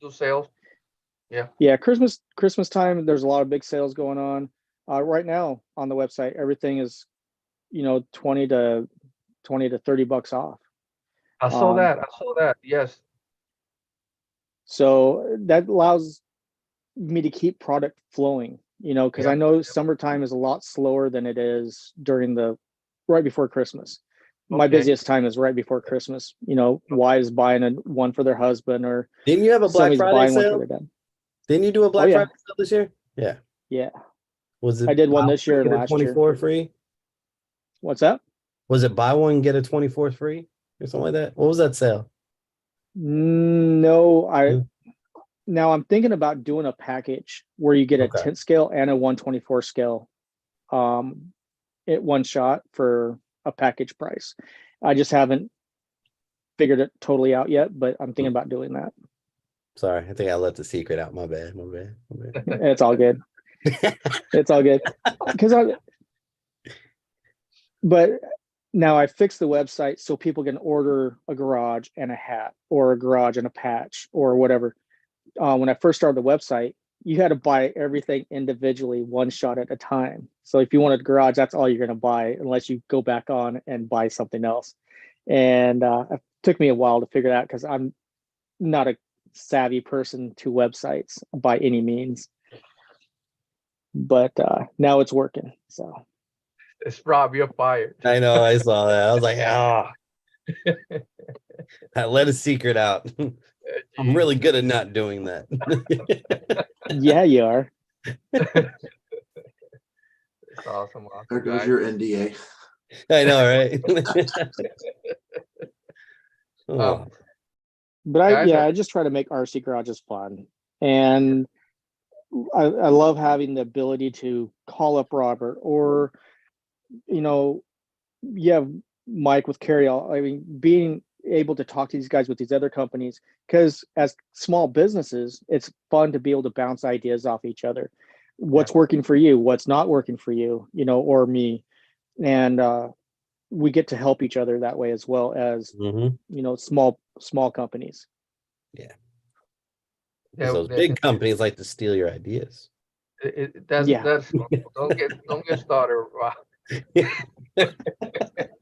you do sales. Yeah, Christmas time, there's a lot of big sales going on. Right now on the website, everything is, 20 to $30 off. I saw that. Yes. So that allows me to keep product flowing, because I Yep. know summertime is a lot slower than it is during right before Christmas. My Okay. busiest time is right before Christmas. Wives buying one for their husband, or Didn't you have a Black somebody's Friday buying one for sale? their dad. Didn't you do a Black yeah. Friday sale this year? Yeah. Yeah. Was it I did one buy this year and get a last year. 24 free? What's that? Was it buy one, get a 24 free or something like that? What was that sale? No, now I'm thinking about doing a package where you get a Okay. 10 scale and a 124 scale at one shot for a package price. I just haven't figured it totally out yet, but I'm thinking about doing that. Sorry, I think I let the secret out. My bad. It's all good. It's all good. But now I fixed the website so people can order a garage and a hat, or a garage and a patch, or whatever. When I first started the website, you had to buy everything individually, one shot at a time. So if you wanted a garage, that's all you're going to buy, unless you go back on and buy something else. And it took me a while to figure that out, because I'm not a savvy person to websites by any means. But now it's working. So It's Rob, you're fired. I know, I saw that. I was like, I let a secret out. I'm really good at not doing that. yeah, you are. It's awesome. There goes guys. your NDA. I know, right? Oh. But I just try to make RC garages fun. And I love having the ability to call up Robert, or, Mike with Carryall. I mean, being able to talk to these guys with these other companies, because as small businesses, it's fun to be able to bounce ideas off each other. What's working for you, what's not working for you, or me. And we get to help each other that way, as well as, small companies. Yeah. Yeah, Those big companies like to steal your ideas. That's don't get started, Rob.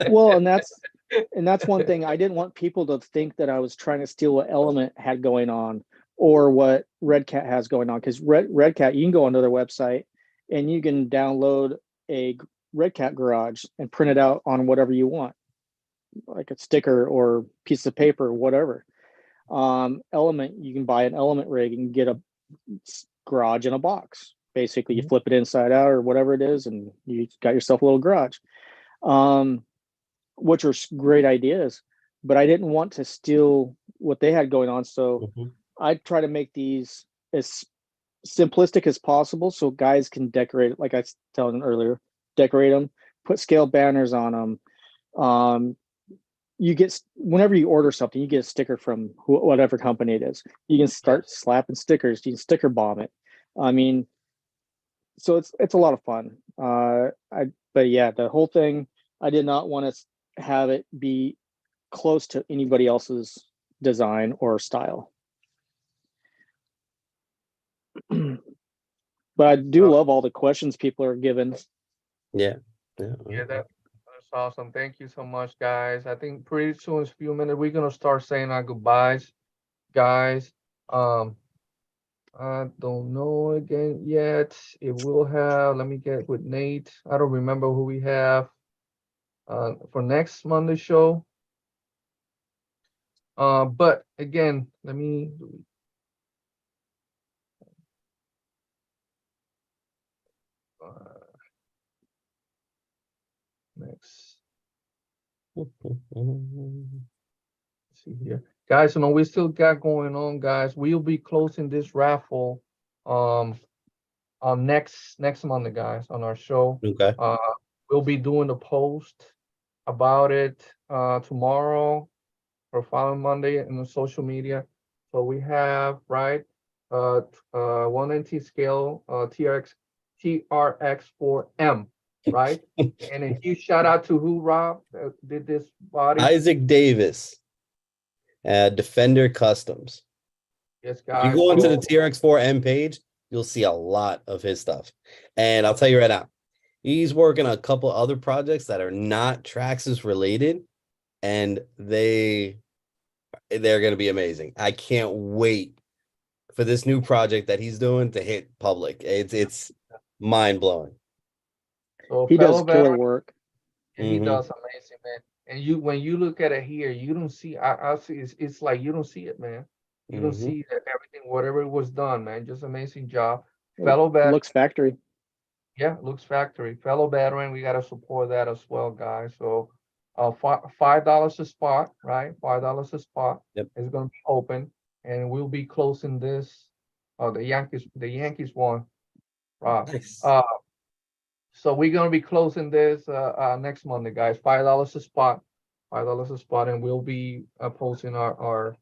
Well, and that's one thing. I didn't want people to think that I was trying to steal what Element had going on, or what Red Cat has going on. Because Red Cat, you can go onto their website and you can download a Red Cat garage and print it out on whatever you want, like a sticker or piece of paper, whatever. Element, you can buy an Element rig and get a garage in a box. Basically, you flip it inside out or whatever it is, and you got yourself a little garage. which are great ideas, but I didn't want to steal what they had going on. So Mhm. I try to make these as simplistic as possible so guys can decorate it, like I was telling them earlier, decorate them, put scale banners on them. You get, whenever you order something, you get a sticker from whatever company it is. You can start slapping stickers. You can sticker bomb it. I mean, so it's a lot of fun. But yeah, the whole thing, I did not want to have it be close to anybody else's design or style. But I do love all the questions people are given. Yeah. Yeah, that's awesome. Thank you so much, guys. I think pretty soon, in a few minutes, we're gonna start saying our goodbyes, guys. I don't know again yet. It will have. Let me get with Nate. I don't remember who we have for next Monday show. But again, let me. Next. See here, guys. You know we still got going on, guys. We'll be closing this raffle on next Monday, guys, on our show. Okay. We'll be doing the post about it tomorrow or following Monday in the social media. So we have right 1NT scale TRX4M, right? And a huge shout out to who, Rob, did this body. Isaac Davis, Defender Customs. Yes, If guys. you go onto So- the TRX4M page, you'll see a lot of his stuff. And I'll tell you right now, he's working on a couple other projects that are not Traxxas related, and they're going to be amazing. I can't wait for this new project that he's doing to hit public. It's mind blowing. So He does fellow killer veteran, work. and he Mhm. does amazing, man. And you, when you look at it here, you don't see. I see. It's like you don't see it, man. You don't Mhm. see that everything, whatever was done, man. Just amazing job. It Fellow veteran, looks factory. yeah, looks factory. Fellow veteran, we gotta support that as well, guys. So, $5 a spot, right? $5 a spot. Yep. Is gonna be open, and we'll be closing this. The Yankees won, Rob. Nice. So we're gonna be closing this next Monday, guys. $5 a spot, $5 a spot, and we'll be posting our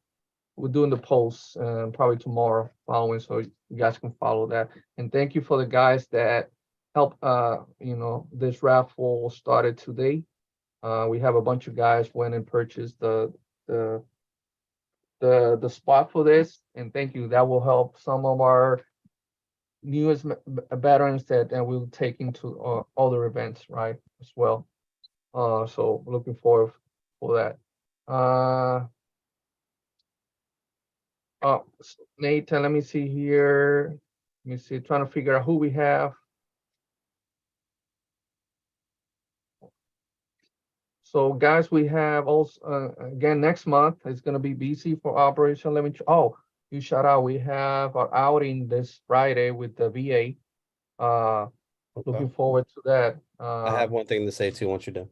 we're doing the posts probably tomorrow following, so you guys can follow that. And thank you for the guys that helped. This raffle started today. We have a bunch of guys went and purchased the the spot for this, and thank you. That will help some of our newest veterans that we'll take into other events, right, as well. So looking forward for that. Nathan, let me see here. Let me see, trying to figure out who we have. So guys, we have also again next month it's gonna be BC for Operation Lemon. Oh, you shout out. We have our outing this Friday with the VA. Looking forward to that. I have one thing to say too once you're done.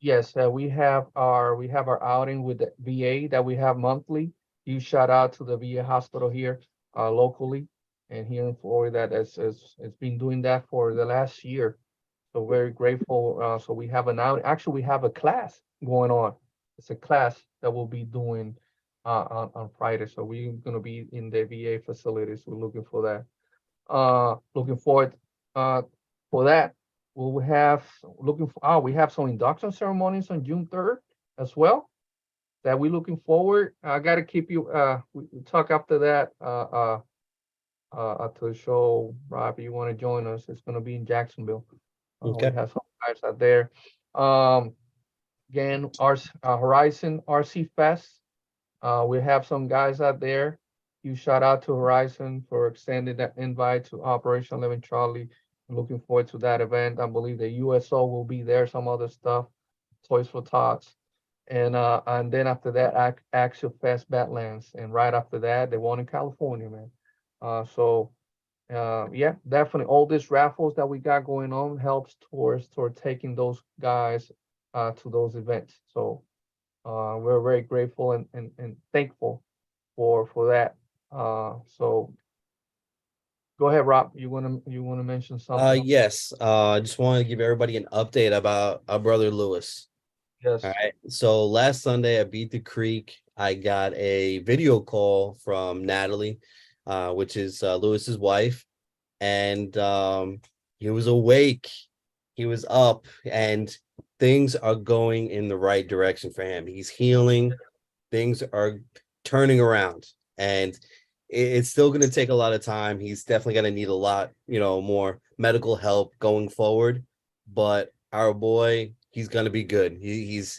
Yes, we have our outing with the VA that we have monthly. You shout out to the VA hospital here locally and here in Florida that's it's been doing that for the last year. So very grateful. So we have an out. Actually, we have a class going on. It's a class that we'll be doing on Friday. So we're gonna be in the VA facilities. We're looking for that. Looking forward for that. We'll have we have some induction ceremonies on June 3rd as well that we're looking forward. I gotta keep you we talk after that to the show. Rob, you want to join us? It's gonna be in Jacksonville. Okay. We have some guys out there. Again, our Horizon RC Fest. We have some guys out there. You shout out to Horizon for extending that invite to Operation 11 Charlie. I'm looking forward to that event. I believe the USO will be there, some other stuff, Toys for Tots. And then after that, Action Fest Badlands. And right after that, the one in California, man. Yeah, definitely all these raffles that we got going on helps toward taking those guys to those events. So we're very grateful and thankful for that. So go ahead, Rob. You wanna mention something? Yes. I just want to give everybody an update about our brother Lewis. Yes. All right. So last Sunday at Beat the Creek, I got a video call from Natalie, which is Lewis's wife, and he was awake. He was up, and things are going in the right direction for him. He's healing. Things are turning around, and it's still going to take a lot of time. He's definitely going to need a lot, more medical help going forward. But our boy, he's going to be good. He's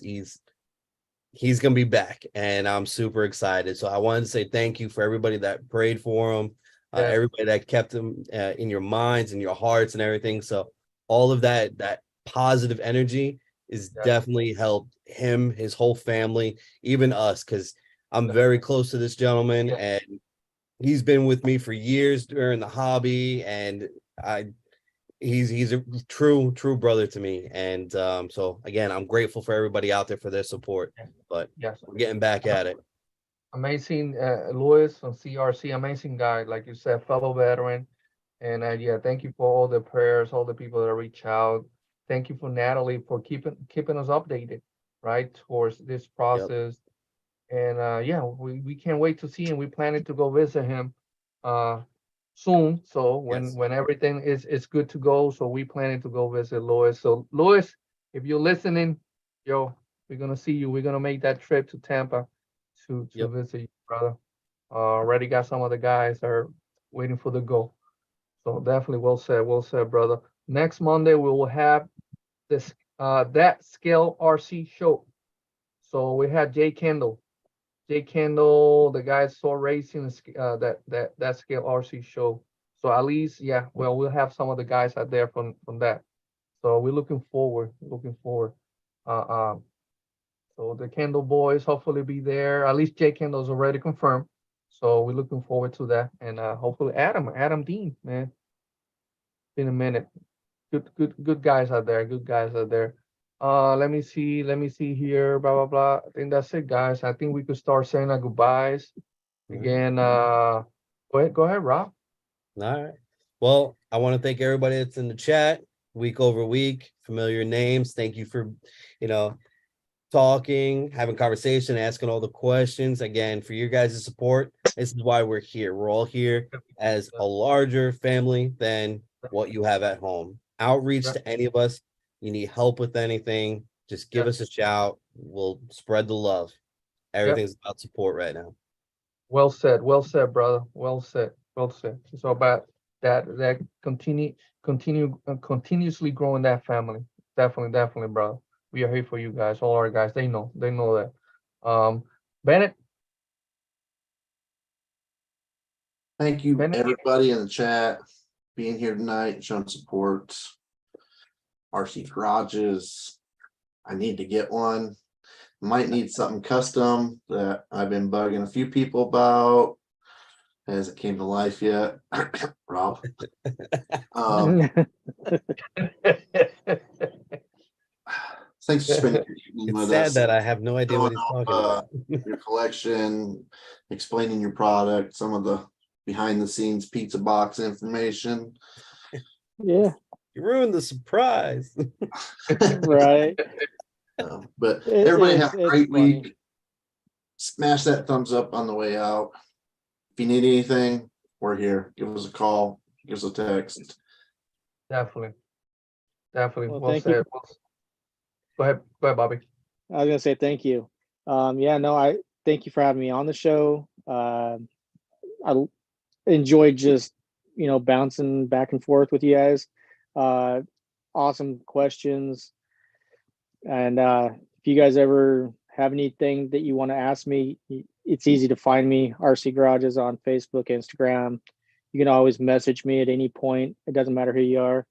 going to be back, and I'm super excited. So I wanted to say thank you for everybody that prayed for him, Yes. everybody that kept him in your minds and your hearts and everything. So all of that positive energy is Yes. definitely helped him, his whole family, even us, because I'm very close to this gentleman, Yeah. and he's been with me for years during the hobby, and he's a true brother to me. And so again, I'm grateful for everybody out there for their support. But Yes. we're getting back at it. Amazing, Louis from CRC, amazing guy, like you said, fellow veteran. And yeah, thank you for all the prayers, all the people that reach out. Thank you for Natalie for keeping us updated, right, towards this process. And yeah, we can't wait to see him. We planning to go visit him soon. So Yes. when everything is good to go, so we planning to go visit Louis. So Louis, if you're listening, yo, we're gonna see you. We're gonna make that trip to Tampa to Yep. visit you, brother. Already got some of the guys that are waiting for the go. So definitely well said, brother. Next Monday we will have this that scale RC show. So we had Jay Kendall. Jay Kendall, the guy saw racing that scale RC show. So at least, yeah, well, we'll have some of the guys out there from that. So we're looking forward, looking forward. Uh, um, so the Kendall boys hopefully be there. At least Jay Kendall's already confirmed. So we're looking forward to that. And hopefully Adam Dean, man. Been a minute. Good guys out there. Good guys out there. Let me see here. Blah blah blah. I think that's it, guys. I think we could start saying our goodbyes again. Go ahead, Rob. All right. Well, I want to thank everybody that's in the chat week over week, familiar names. Thank you for, talking, having conversation, asking all the questions. Again, for your guys' support, this is why we're here. We're all here as a larger family than what you have at home. Outreach to any of us. You need help with anything, just give us a shout. We'll spread the love. Everything's about support right now. Well said, brother. Well said, well said. It's all about that continuously growing that family. Definitely, brother. We are here for you guys, all our guys. They know that. Bennett. Thank you, Bennett? everybody in the chat, being here tonight, showing support. RC garages. I need to get one. Might need something custom that I've been bugging a few people about. Hasn't came to life yet. Rob. Thanks for spending your evening It's with sad us. that I have no idea what he's Showing talking off, about. your collection, explaining your product, some of the behind the scenes pizza box information. Yeah, You ruined the surprise. right. But It- everybody it's- have a it's great funny. week. Smash that thumbs up on the way out. If you need anything, we're here. Give us a call, give us a text. Definitely. Well, Well thank you. said. Go ahead, Bobby. I was gonna say thank you. Yeah, no, I thank you for having me on the show. I enjoyed just bouncing back and forth with you guys. Awesome questions, and if you guys ever have anything that you want to ask me, it's easy to find me. RC Garages on Facebook, Instagram. You can always message me at any point. It doesn't matter who you are.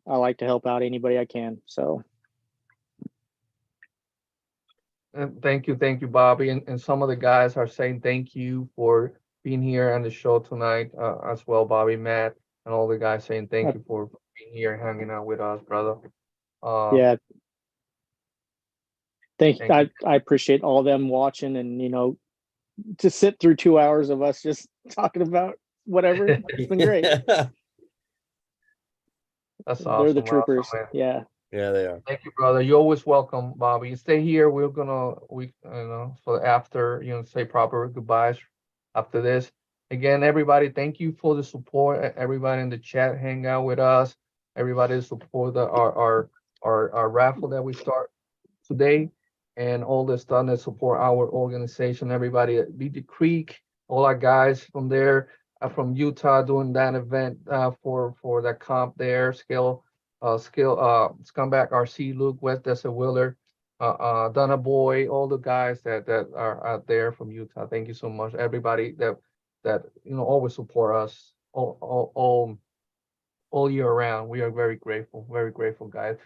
I like to help out anybody I can. So. And thank you, Bobby. And some of the guys are saying thank you for being here on the show tonight as well, Bobby, Matt, and all the guys saying thank you for being here, hanging out with us, brother. Yeah, Thank Thank you. I appreciate all them watching, and to sit through 2 hours of us just talking about whatever. It's been great. That's They're awesome. the Awesome, troopers. man. Yeah. Yeah, they are. Thank you, brother. You're always welcome, Bobby. Stay here. We're gonna for after say proper goodbyes after this. Again, everybody, thank you for the support. Everybody in the chat, hang out with us. Everybody support our raffle that we start today, and all the stuff that support our organization. Everybody at Beat the Creek, all our guys from there, from Utah, doing that event for that comp there. Scumbag RC, Luke West, that's a Willer, Donna Boy, all the guys that are out there from Utah. Thank you so much, everybody that always support us all year round. We are very grateful, guys.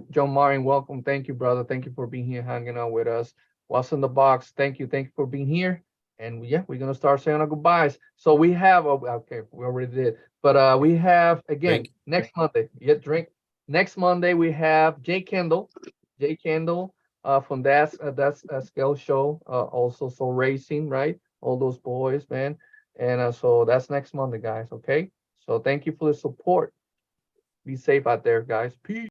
John Martin, welcome. Thank you, brother. Thank you for being here, hanging out with us. What's in the box? Thank you for being here. And yeah, we're gonna start saying our goodbyes. So we have okay, we already did, but we have again Drink. next Monday. Yeah, drink. Next Monday we have Jay Kendall, from that's Scale Show, also so racing, right? All those boys, man. And so that's next Monday, guys. Okay. So thank you for the support. Be safe out there, guys. Peace.